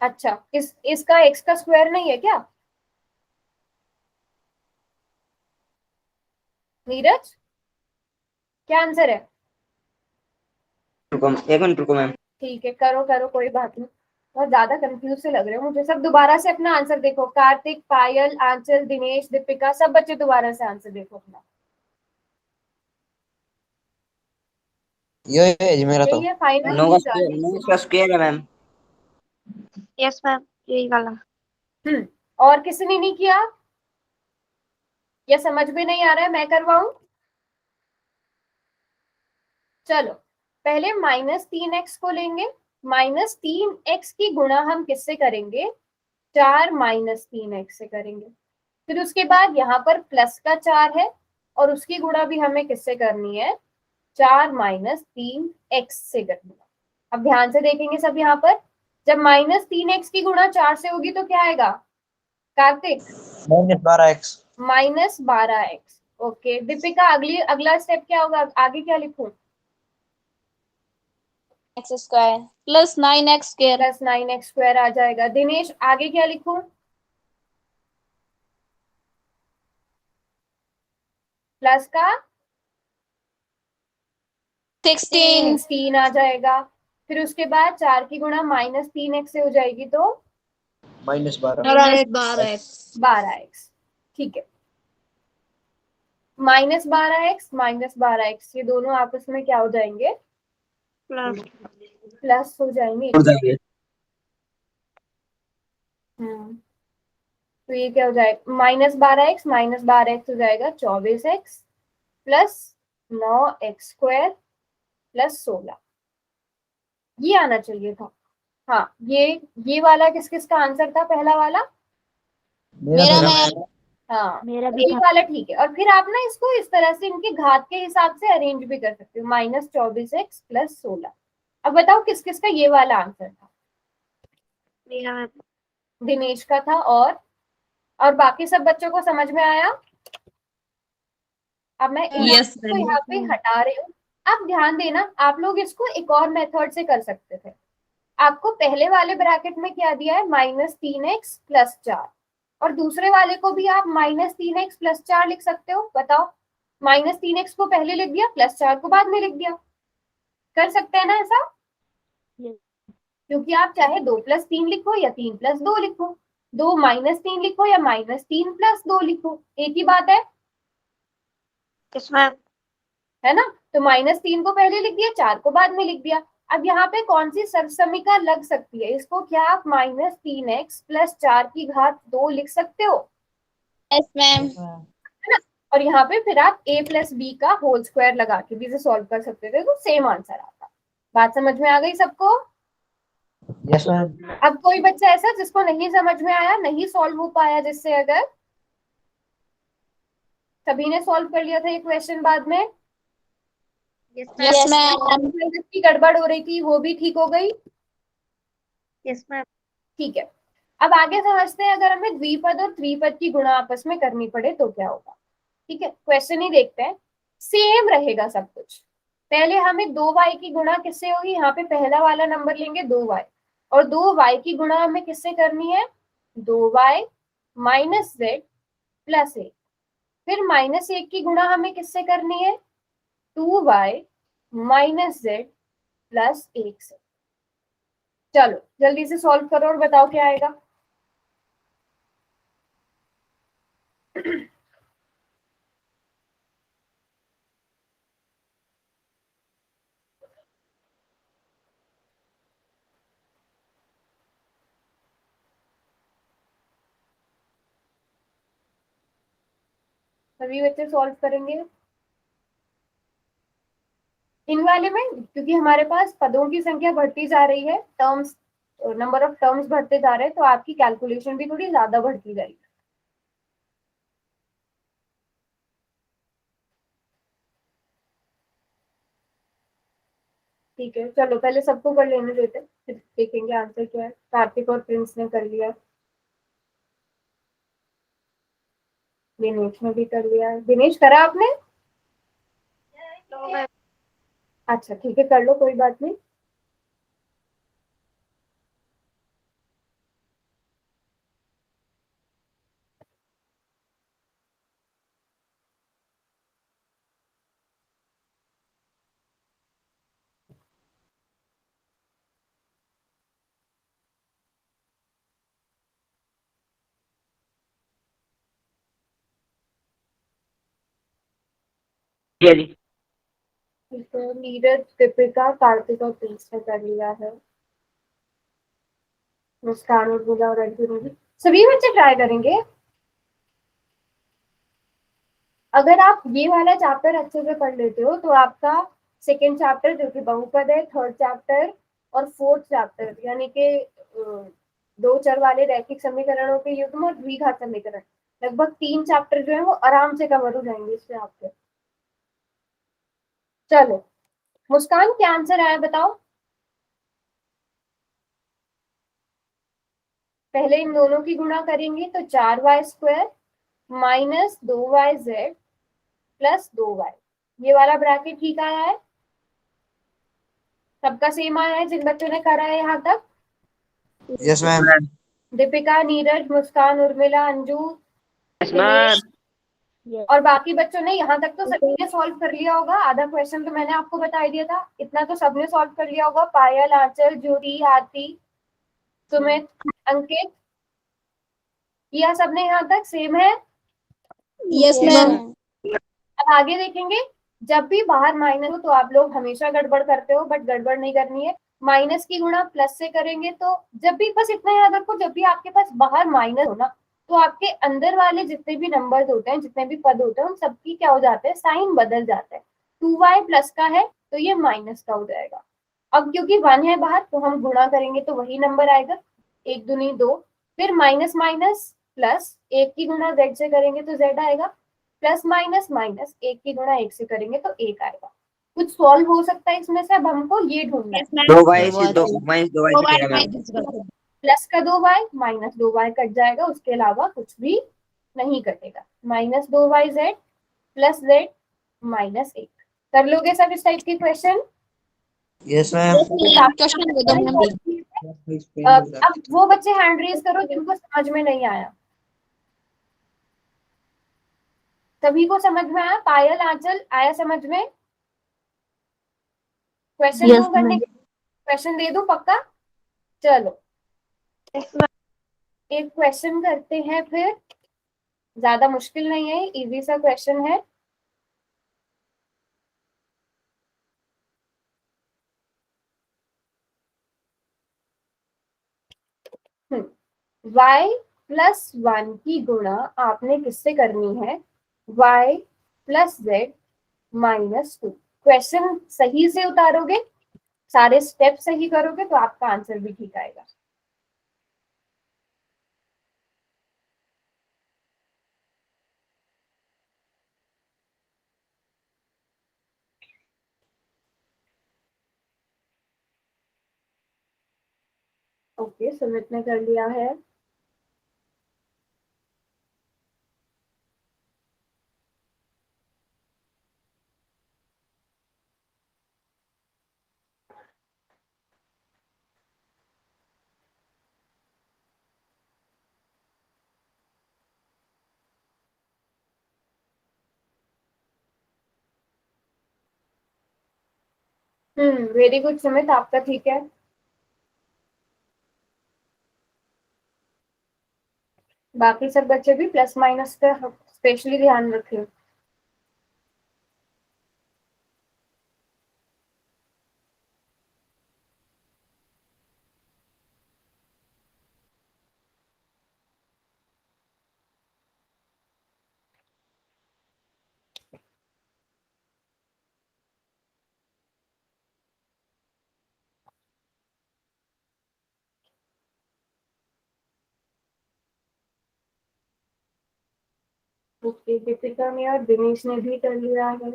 अच्छा इसका x का स्क्वायर नहीं है क्या नीरज? क्या आंसर है? रुको एक मिनट रुको मैम। ठीक है करो करो कोई बात नहीं। बहुत ज्यादा कंफ्यूज से लग रहे हो मुझे सब। दोबारा से अपना आंसर देखो, कार्तिक, पायल, आंचल, दिनेश, दीपिका, सब बच्चे दोबारा से आंसर देखो अपना। ये है जी मेरा तो। यही है फाइनल। नो का स्क्वायर है मैम। यस मैम, यही वाला। और किसी ने नहीं किया या समझ में नहीं आ रहा है, मैं करवाऊं? चलो पहले -3x को लेंगे। -3x की गुणा हम किससे करेंगे? 4 -3x से करेंगे। फिर उसके बाद यहाँ पर प्लस का 4 है और उसकी गुणा भी हमें किससे करनी है? 4 -3x से करनी है। अब ध्यान से देखेंगे सब यहाँ पर, जब -3x की गुणा 4 से होगी तो क्या आएगा Kartik? -12x। -12x। Okay Deepika, अगला स्टेप क्या होगा, आगे क्या लिखूं? X square plus 9x square. +9x² आ जाएगा। दिनेश आगे क्या लिखूं? प्लस का 16 आ जाएगा। फिर उसके बाद 4 की गुणा -3x से हो जाएगी तो -12। -12x। ठीक है, -12x -12x ये दोनों आपस में क्या हो जाएंगे? प्लस प्लस हो जाएंगे। हो जाएंगे। तो ये क्या हो जाएगा? -12x -12x हो जाएगा 24x प्लस 9x² प्लस 16। ये आना चाहिए था। हाँ, ये वाला किस किस का आंसर था? पहला वाला मेरा मेरा मैम। हाँ, मेरा भी ये था। वाला ठीक है। और फिर आप ना इसको इस तरह से इनके घात के हिसाब से अरेंज भी कर सकते हो, -24x प्लस 16। अब बताओ किस किस का ये वाला आंसर था? मेरा मैम। दिनेश का था। और बाकी सब बच्चों को समझ में आया? अब मैं इन यस को यहाँ पे हटा रही हूँ। अब ध्यान देना, आप लोग इसको एक और मेथड से कर सकते थे। आपको पहले वाले ब्रैकेट में क्या दिया है? -3x plus 4। और दूसरे वाले को भी आप -3x प्लस 4 लिख सकते हो। बताओ, -3x को पहले लिख दिया, प्लस 4 को बाद में लिख दिया। कर सकते हैं ना ऐसा? Yes. क्योंकि आप चाहे 2 + 3 लिखो या 3 + 2 लिखो, 2 - 3 लिखो या -3 + 2 लिखो, एक ही बात है। Yes ma'am. है ना? तो -3 को पहले लिख दिया, 4 को बाद में लिख दिया। अब यहाँ पे कौन सी सर्वसमीका लग सकती है? इसको क्या आप -3x प्लस 4 की घात 2 लिख सकते हो? Yes ma'am. है ना? और यहाँ पे फिर आप a + b का होल स्क्वायर लगा के भी इसे सॉल्व कर सकते थे, तो सेम आंसर आता। बात समझ में आ गई सबको? Yes ma'am. अब कोई बच्चा ऐसा जिसको नहीं समझ में आया, नहीं सॉल्व हो पाया, जिससे अगर सभी ने सॉल्व कर लिया था ये क्वेश्चन बाद में, यस मैम। जिसकी गड़बड़ हो रही थी वो भी ठीक हो गई? Yes ma'am. ठीक है, अब आगे समझते हैं, अगर हमें द्विपद और त्रिपद की गुणा आपस में करनी पड़े तो क्या होगा। ठीक है, क्वेश्चन ही देखते हैं। सेम रहेगा सब कुछ। पहले हमें 2y की गुणा किससे होगी? यहाँ पे पहला वाला नंबर लेंगे 2y, और 2y की गुणा हमें किससे करनी है? 2y - z + 1। फिर -1 की गुणा हमें किससे करनी है? 2y - z + 1 से। चलो जल्दी से सॉल्व करो और बताओ क्या आएगा। सभी बच्चे सॉल्व करेंगे इन वाले में, क्योंकि हमारे पास पदों की संख्या बढ़ती जा रही है, टर्म्स, नंबर ऑफ टर्म्स बढ़ते जा रहे हैं, तो आपकी कैलकुलेशन भी थोड़ी ज्यादा बढ़ती जाएगी। ठीक है, चलो पहले सबको कर लेने देते, फिर देखेंगे आंसर क्या है। कार्तिक और प्रिंस ने कर लिया, दिनेश ने भी कर लिया। दिनेश करा आपने? No ma'am. अच्छा ठीक है, कर लो, कोई बात नहीं। जी जी। ठीक है, नीरज, दीपिका, कार्तिका, प्रिंस ने कर लिया है। मुस्कान, उर्मिला और अर्जुन भी, सभी बच्चे ट्राई करेंगे। अगर आप ये वाला चैप्टर अच्छे से पढ़ लेते हो तो आपका सेकेंड चैप्टर जो कि बहुपद है, थर्ड चैप्टर और फोर्थ चैप्टर यानी कि दो चर वाले रैखिक समीकरणों के युग्म और द्विघात समीकरण, लगभग 3 चैप्टर जो है वो आराम से कवर हो जाएंगे इससे आपके। चलो मुस्कान, क्या आंसर आया बताओ। पहले इन दोनों की गुणा करेंगे तो 4y² minus 2yz plus 2y, ये वाला ब्रैकेट ठीक आया है, सबका सेम आया है जिन बच्चों ने करा है यहाँ तक। Yes ma'am. Deepika, Neeraj, Muskan, Urmila, Anju, Dinesh Yes. और बाकी बच्चों ने यहाँ तक तो सभी ने सॉल्व कर लिया होगा। आधा क्वेश्चन तो मैंने आपको बता दिया था, इतना तो सबने सॉल्व कर लिया होगा। पायल, आंचल, जूही, आरती, सुमित, अंकित, किया सबने यहाँ तक, सेम है। Yes ma'am. अब आगे देखेंगे, जब भी बाहर माइनस हो तो आप लोग हमेशा गड़बड़ करते हो, बट गड़बड़ नहीं करनी है। माइनस की गुणा प्लस से करेंगे तो जब भी, बस इतना याद रखो, जब भी आपके पास बाहर माइनस हो ना तो आपके अंदर वाले जितने भी नंबर्स होते हैं, जितने भी पद होते हैं, उन सबकी क्या हो जाते हैं, साइन बदल जाता है। 2y प्लस का है तो ये माइनस का हो जाएगा। अब क्योंकि 1 है बाहर तो हम गुणा करेंगे तो वही नंबर आएगा, 1 दूनी 2, फिर माइनस माइनस प्लस, 1 की गुणा z से करेंगे तो z आएगा, प्लस माइनस माइनस 1 की गुणा 1 से करेंगे तो 1 आएगा। कुछ सॉल्व हो सकता है इसमें से, अब हमको ये ढूंढना है। 2y से 2 माइनस 2y कटेगा मैम। प्लस का 2y माइनस 2y कट जाएगा, उसके अलावा कुछ भी नहीं कटेगा। Minus 2yz plus z minus 1। कर लोगे सब इस टाइप के क्वेश्चन? Yes ma'am. क्वेश्चन दे दो मैम। अब वो बच्चे हैंड रेज करो जिनको समझ में नहीं आया। सभी को समझ में आया? पायल, आंचल, आया समझ में? क्वेश्चन Yes, दो करने, ma'am. क्वेश्चन दे दो पक्का? चलो Yes, ma'am. एक क्वेश्चन करते हैं फिर, ज्यादा मुश्किल नहीं है, इजी सा क्वेश्चन है। y प्लस 1 की गुणा आपने किससे करनी है? y plus z minus 2। Question सही से उतारोगे, सारे स्टेप सही करोगे तो आपका आंसर भी ठीक आएगा। ओके, सुमित ने कर लिया है। वेरी गुड सुमित, आपका ठीक है। बाकी सब बच्चे भी प्लस माइनस का स्पेशली ध्यान रखें। ओके, दीपिका ने और दिनेश ने भी कर लिया है।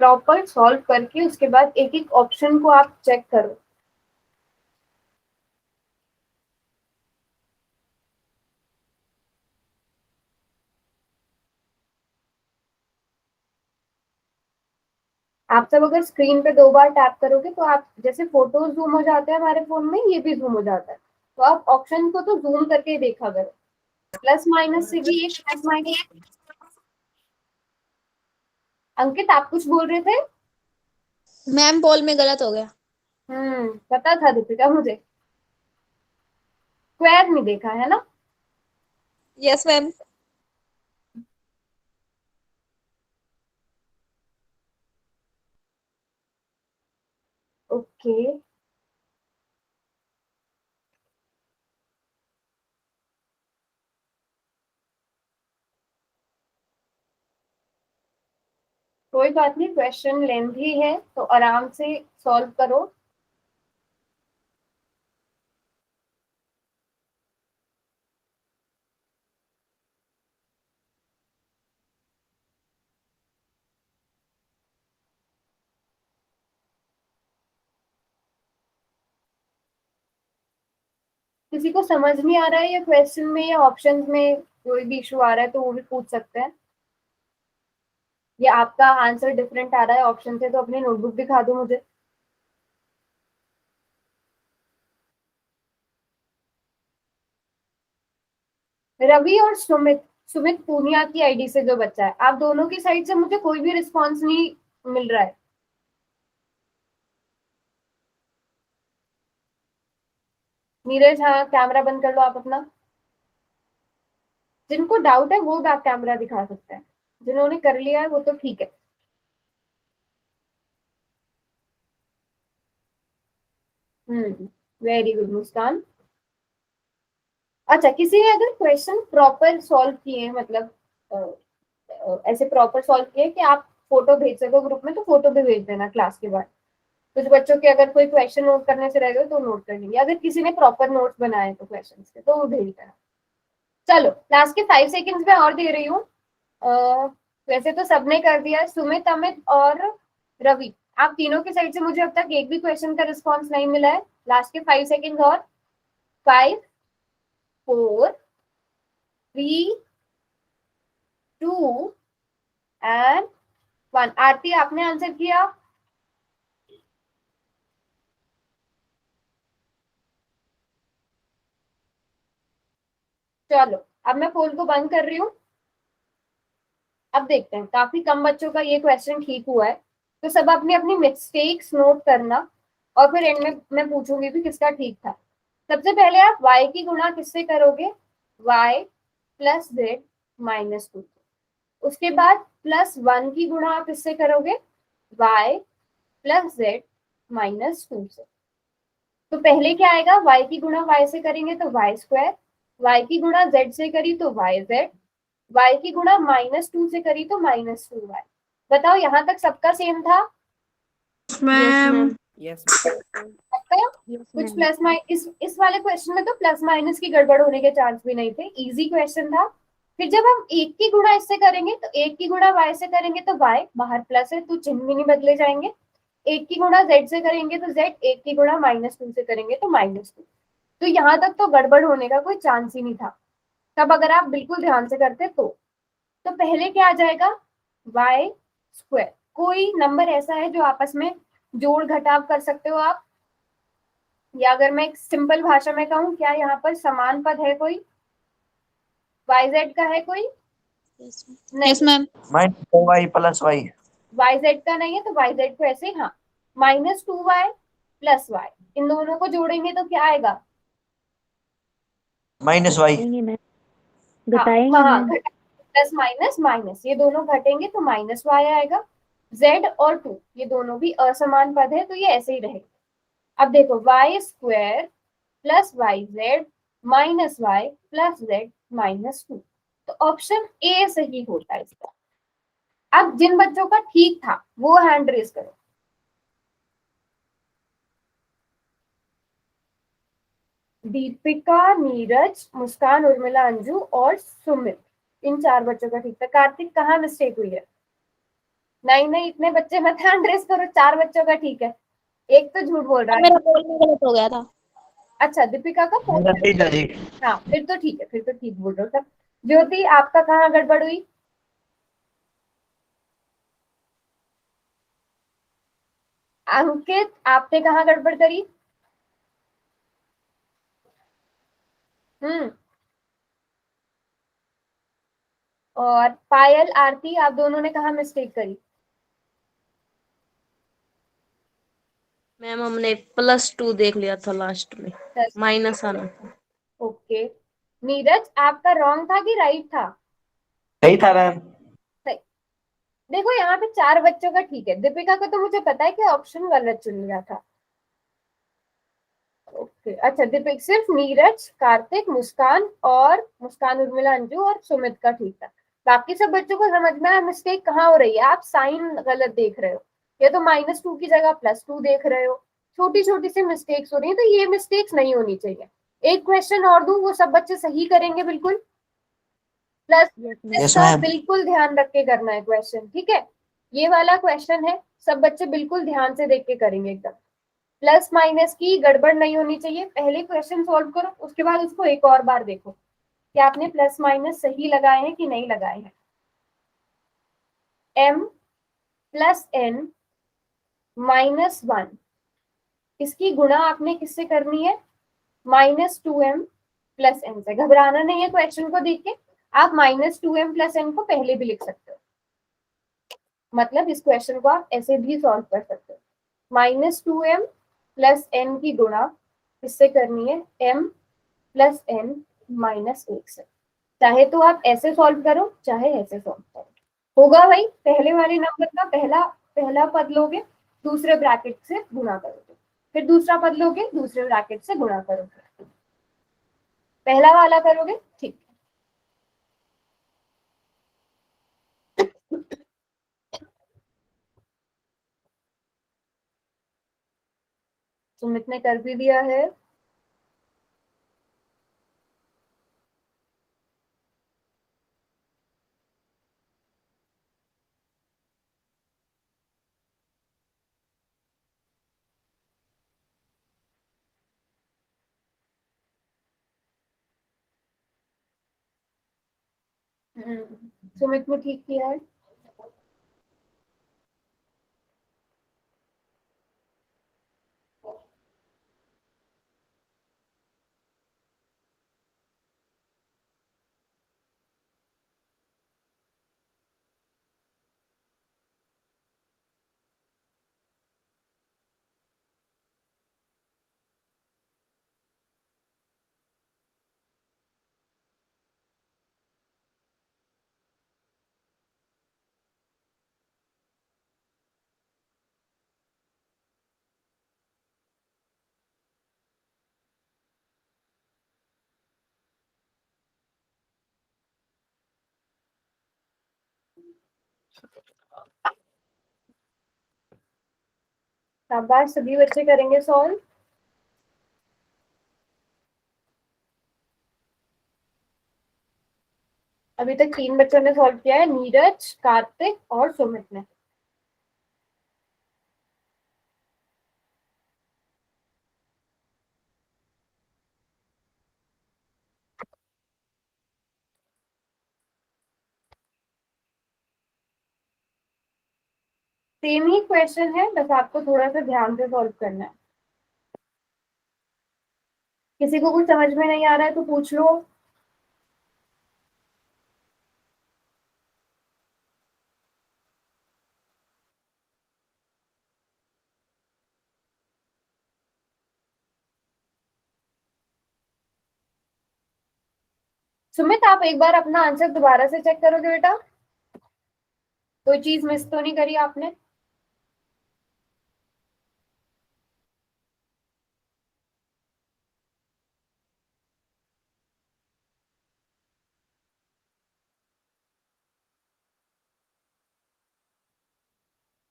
प्रॉपर सॉल्व करके उसके बाद एक एक ऑप्शन को आप चेक करो। आप सब अगर स्क्रीन पे 2 बार टैप करोगे तो आप, जैसे फोटोज जूम हो जाते हैं हमारे फोन में, ये भी जूम हो जाता है, तो आप ऑप्शन को तो जूम करके देखा करो। प्लस माइनस से भी एक प्लस माइनस। अंकित, आप कुछ बोल रहे थे? मैम पोल में गलत हो गया। पता था दीपिका मुझे, स्क्वायर नहीं देखा है ना। Yes ma'am. ओके, कोई बात नहीं, क्वेश्चन लेंथी है तो आराम से सॉल्व करो। किसी को समझ नहीं आ रहा है या क्वेश्चन में या ऑप्शंस में कोई भी इशू आ रहा है तो वो भी पूछ सकते हैं। या आपका आंसर डिफरेंट आ रहा है ऑप्शन से तो अपनी नोटबुक दिखा दो मुझे। रवि और सुमित, सुमित पूनिया की आईडी से जो बच्चा है, आप दोनों की साइड से मुझे कोई भी रिस्पॉन्स नहीं मिल रहा है। नीरज, हाँ कैमरा बंद कर लो आप अपना। जिनको डाउट है वो बैक कैमरा दिखा सकते हैं, जिन्होंने कर लिया है वो तो ठीक है। वेरी गुड मुस्कान। अच्छा, किसी ने अगर क्वेश्चन प्रॉपर सॉल्व किए हैं, मतलब ऐसे प्रॉपर सॉल्व किए कि आप फोटो भेज सको ग्रुप में, तो फोटो भी भेज देना क्लास के बाद। कुछ बच्चों के अगर कोई क्वेश्चन नोट करने से रह गए तो नोट कर लेंगे, अगर किसी ने प्रॉपर नोट्स बनाए तो क्वेश्चन के तो वो भेज देना। चलो, लास्ट के 5 सेकेंड्स में और दे रही हूँ। वैसे तो सबने कर दिया, सुमित, अमित और रवि, आप तीनों की साइड से मुझे अब तक एक भी क्वेश्चन का रिस्पॉन्स नहीं मिला है। लास्ट के 5 सेकेंड्स और 5, 4, 3, 2 एंड 1। आरती, आपने आंसर किया? चलो, अब मैं पोल को बंद कर रही हूँ। अब देखते हैं, काफी कम बच्चों का ये क्वेश्चन ठीक हुआ है, तो सब अपनी अपनी मिस्टेक्स नोट करना और फिर एंड में मैं पूछूंगी भी किसका ठीक था। सबसे पहले आप y की गुणा किससे करोगे? y plus Z minus 2। उसके बाद +1 की गुणा आप किससे करोगे? y प्लस जेड माइनस 2 से। तो पहले क्या आएगा? y की गुणा y से करेंगे तो y स्क्वायर, y की गुणा z से करी तो y जेड, y की गुणा -2 से करी तो -2y। बताओ, यहाँ तक सबका सेम था? मैम। सबका? कुछ प्लस माइनस, इस वाले क्वेश्चन में तो प्लस माइनस की गड़बड़ होने के चांस भी नहीं थे, इजी क्वेश्चन था। फिर जब हम एक की गुणा इससे करेंगे तो एक की गुणा y से करेंगे तो y, बाहर प्लस है तो चिन्ह भी नहीं बदले जाएंगे। एक की गुणा z से करेंगे तो z, एक की गुणा -2 से करेंगे तो -2। तो यहाँ तक तो गड़बड़ होने का कोई चांस ही नहीं था, तब अगर आप बिल्कुल ध्यान से करते तो पहले क्या आ जाएगा? y square. कोई नंबर ऐसा है जो आपस में जोड़ घटाव कर सकते हो आप? या अगर मैं एक सिंपल भाषा में कहूँ, क्या यहाँ पर समान पद है कोई? yz का है कोई? नहीं। Yes ma'am. -2y + y। yz का नहीं है तो yz को ऐसे, हाँ, -2y + y, इन दोनों को जोड़ेंगे तो क्या आएगा? -y। घटाएंगे मैम, हाँ, घटाएंगे हाँ, मैम। प्लस माइनस माइनस, ये दोनों घटेंगे तो -y आएगा। z और 2 ये दोनों भी असमान पद है तो ये ऐसे ही रहेगा। अब देखो, y square plus yz minus y plus z -2, तो ऑप्शन ए सही होता है इसका। अब जिन बच्चों का ठीक था वो हैंड रेज करो। दीपिका, नीरज, मुस्कान, उर्मिला, अंजू और सुमित, इन 4 बच्चों का ठीक था। कार्तिक, कहाँ मिस्टेक हुई है? नहीं नहीं, इतने बच्चे मत हैंड रेज करो, 4 बच्चों का ठीक है, एक तो झूठ बोल रहा है। मेरा पोल में गलत हो गया था। अच्छा, दीपिका का फोन। मेरा ठीक है जी। हाँ, फिर तो ठीक है, फिर तो ठीक बोल रहे हो सब। ज्योति, आपका कहाँ गड़बड़ हुई? अंकित, आपने कहाँ गड़बड़ करी? हम्म। और पायल, आरती, आप दोनों ने कहाँ मिस्टेक करी? मैम हमने +2 देख लिया था लास्ट में, माइनस आना था। ओके, नीरज आपका रॉन्ग था कि राइट था? सही था मैम। सही। देखो यहाँ पे 4 बच्चों का ठीक है, दीपिका का तो मुझे पता है कि ऑप्शन गलत चुन लिया था। ओके अच्छा, दीपिक सिर्फ नीरज, कार्तिक, मुस्कान, उर्मिला, अंजू और सुमित का ठीक था। बाकी सब बच्चों को समझ में आया मिस्टेक कहाँ हो रही है। आप साइन गलत देख रहे हो, या तो -2 की जगह +2 देख रहे हो। छोटी छोटी सी मिस्टेक्स हो रही है, तो ये मिस्टेक्स नहीं होनी चाहिए। एक क्वेश्चन और दूं, वो सब बच्चे सही करेंगे बिल्कुल। प्लस Yes, का ma'am. बिल्कुल ध्यान रख के करना है क्वेश्चन, ठीक है? ये वाला क्वेश्चन है, सब बच्चे बिल्कुल ध्यान से देख के करेंगे एकदम। प्लस माइनस की गड़बड़ नहीं होनी चाहिए। पहले क्वेश्चन सॉल्व करो, उसके बाद उसको एक और बार देखो कि आपने प्लस माइनस सही लगाए हैं कि नहीं लगाए हैं। m + n -1, इसकी गुणा आपने किससे करनी है? -2m + n से। घबराना नहीं है क्वेश्चन को देख के, आप -2m + n को पहले भी लिख सकते हो। मतलब इस क्वेश्चन को आप ऐसे भी सॉल्व कर सकते हो। -2m + n की गुणा किससे करनी है? m + n -1 से। चाहे तो आप ऐसे सॉल्व करो, चाहे ऐसे सॉल्व करो। होगा भाई, पहले वाले नंबर का पहला पहला पद लोगे, दूसरे ब्रैकेट से गुणा करोगे, फिर दूसरा पद लोगे, दूसरे ब्रैकेट से गुणा करोगे, पहला वाला करोगे, ठीक। सुमित ने कर भी दिया है। सुमित ने ठीक किया है। शाबाश, सभी बच्चे करेंगे सॉल्व। अभी तक 3 बच्चों ने सॉल्व किया है, नीरज, कार्तिक और सुमित ने। सेम ही क्वेश्चन है, बस आपको थोड़ा सा ध्यान से सॉल्व करना है। किसी को कुछ समझ में नहीं आ रहा है तो पूछ लो। सुमित, आप एक बार अपना आंसर दोबारा से चेक करोगे बेटा? कोई चीज मिस तो नहीं करी आपने?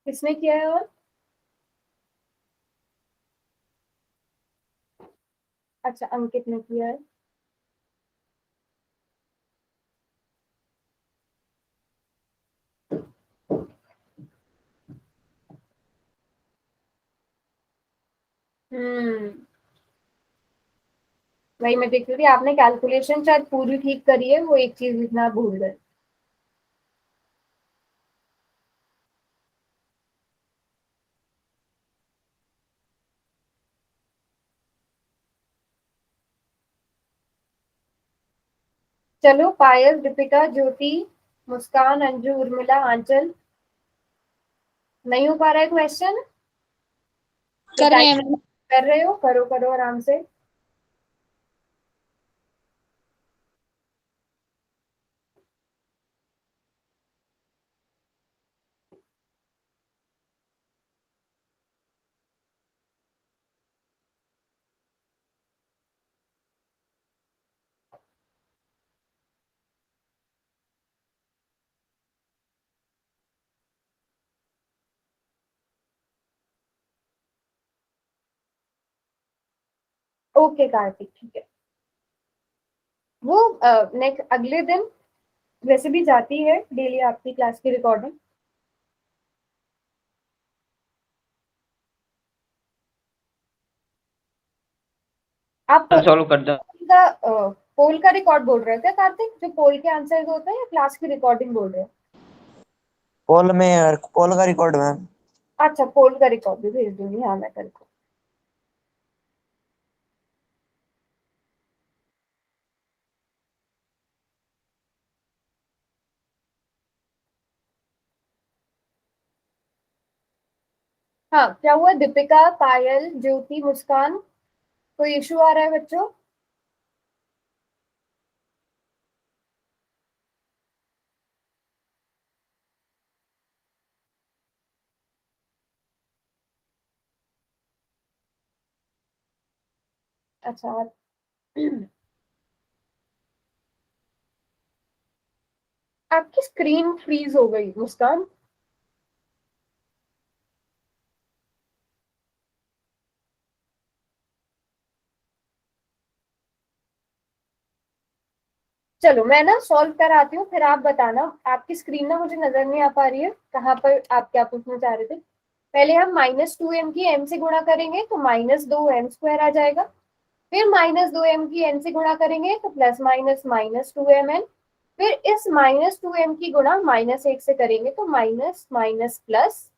किसने किया है? और अच्छा, अंकित ने किया है। वही मैं देख रही थी, आपने कैलकुलेशन शायद पूरी ठीक करी है, वो एक चीज लिखना भूल गए। चलो, पायल, दीपिका, ज्योति, मुस्कान, अंजू, उर्मिला, आंचल, नहीं हो पा रहा है क्वेश्चन? कर रहे हैं मैम। कर रहे हो, करो करो आराम से। ओके कार्तिक, ठीक है। वो नेक्स्ट अगले दिन वैसे भी जाती है डेली आपकी क्लास की रिकॉर्डिंग। आप सॉल्व कर दो। पोल का रिकॉर्ड बोल रहे थे कार्तिक, जो पोल के आंसर होते हैं, या क्लास की रिकॉर्डिंग बोल रहे हैं? पोल का रिकॉर्ड मैम। अच्छा, पोल का रिकॉर्ड भी भेज दूंगी, हाँ मैं कल को। हाँ, क्या हुआ? दीपिका, पायल, ज्योति, मुस्कान, कोई इशू आ रहा है बच्चों? अच्छा आपकी स्क्रीन फ्रीज हो गई मुस्कान। चलो मैं ना सॉल्व कराती हूँ, फिर आप बताना। आपकी स्क्रीन ना मुझे नजर नहीं आ पा रही है, कहाँ पर आप क्या पूछना चाह रहे थे। पहले हम -2m की m से गुणा करेंगे तो -2m² आ जाएगा। फिर -2m की n से गुणा करेंगे तो प्लस माइनस -2mn। फिर इस -2m की गुणा -1 से करेंगे तो माइनस माइनस प्लस,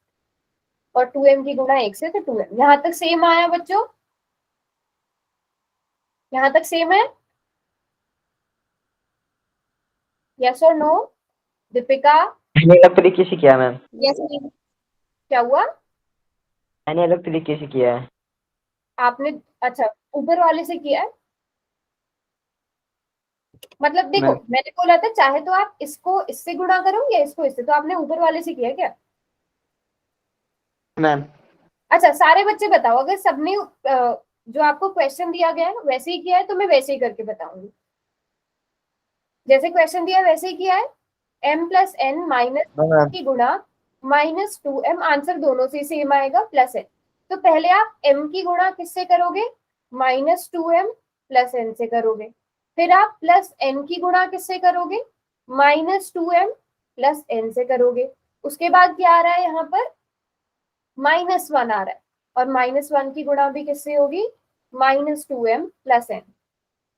और 2m की गुणा 1 से तो 2m। यहाँ तक सेम आया बच्चों? यहाँ तक सेम है? यस और नो? दीपिका, मैंने अलग तरीके से किया मैम। Yes, ma'am. क्या हुआ? मैंने अलग तरीके से किया है। आपने अच्छा ऊपर वाले से किया है? मतलब देखो, मैम मैंने बोला था चाहे तो आप इसको इससे गुणा करो या इसको इससे, तो आपने ऊपर वाले से किया क्या? मैम अच्छा, सारे बच्चे बताओ, अगर सबने जो आपको क्वेश्चन दिया गया है वैसे ही किया है तो मैं वैसे ही करके बताऊंगी। जैसे क्वेश्चन दिया है वैसे ही किया है। m+n माइनस मैम की गुणा -2m, आंसर दोनों से सेम आएगा, प्लस n। तो पहले आप m की गुणा किससे करोगे? -2m प्लस n से करोगे। फिर आप प्लस n की गुणा किससे करोगे? -2m प्लस n से करोगे। उसके बाद क्या आ रहा है यहाँ पर? -1 आ रहा है, और -1 की गुणा भी किससे होगी? -2m plus n।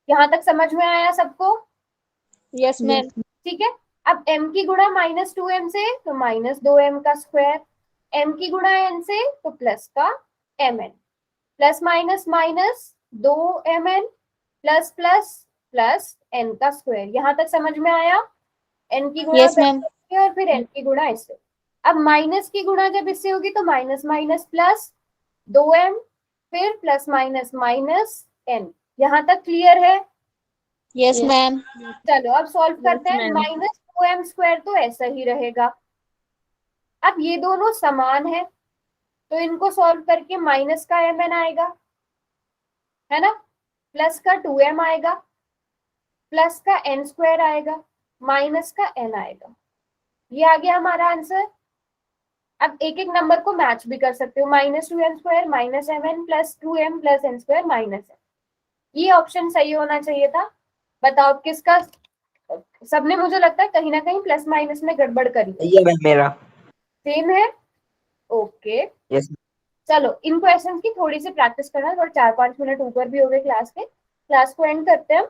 यहाँ तक समझ में आया सबको? Yes, ma'am. ठीक है। अब m की गुणा -2m से तो -2m का स्क्वायर, m की गुणा n से तो प्लस का mn, plus minus minus 2mn, plus plus plus n का स्क्वायर। यहाँ तक समझ में आया? n की गुणा Yes, ma'am. वैसे और फिर n की गुणा इससे। अब माइनस की गुणा जब इससे होगी तो माइनस माइनस प्लस 2m, फिर प्लस माइनस माइनस n। यहाँ तक क्लियर है? Yes, ma'am. चलो अब सॉल्व करते हैं। ma'am. -2m² तो ऐसा ही रहेगा। अब ये दोनों समान है तो इनको सॉल्व करके माइनस का mn आएगा, है ना, प्लस का 2m आएगा, प्लस का n² आएगा, माइनस का n आएगा। ये आ गया हमारा आंसर। अब एक एक नंबर को मैच भी कर सकते हो, -2m² -mn plus 2m plus n² minus n। ये ऑप्शन सही होना चाहिए था। बताओ किसका? सबने मुझे लगता है कहीं ना कहीं प्लस माइनस में गड़बड़ करी। ये मैम मेरा। सेम है? ओके। यस। चलो इन क्वेश्चंस की थोड़ी सी प्रैक्टिस करना, और 4-5 मिनट ऊपर भी हो गए क्लास के। क्लास को एंड करते हैं।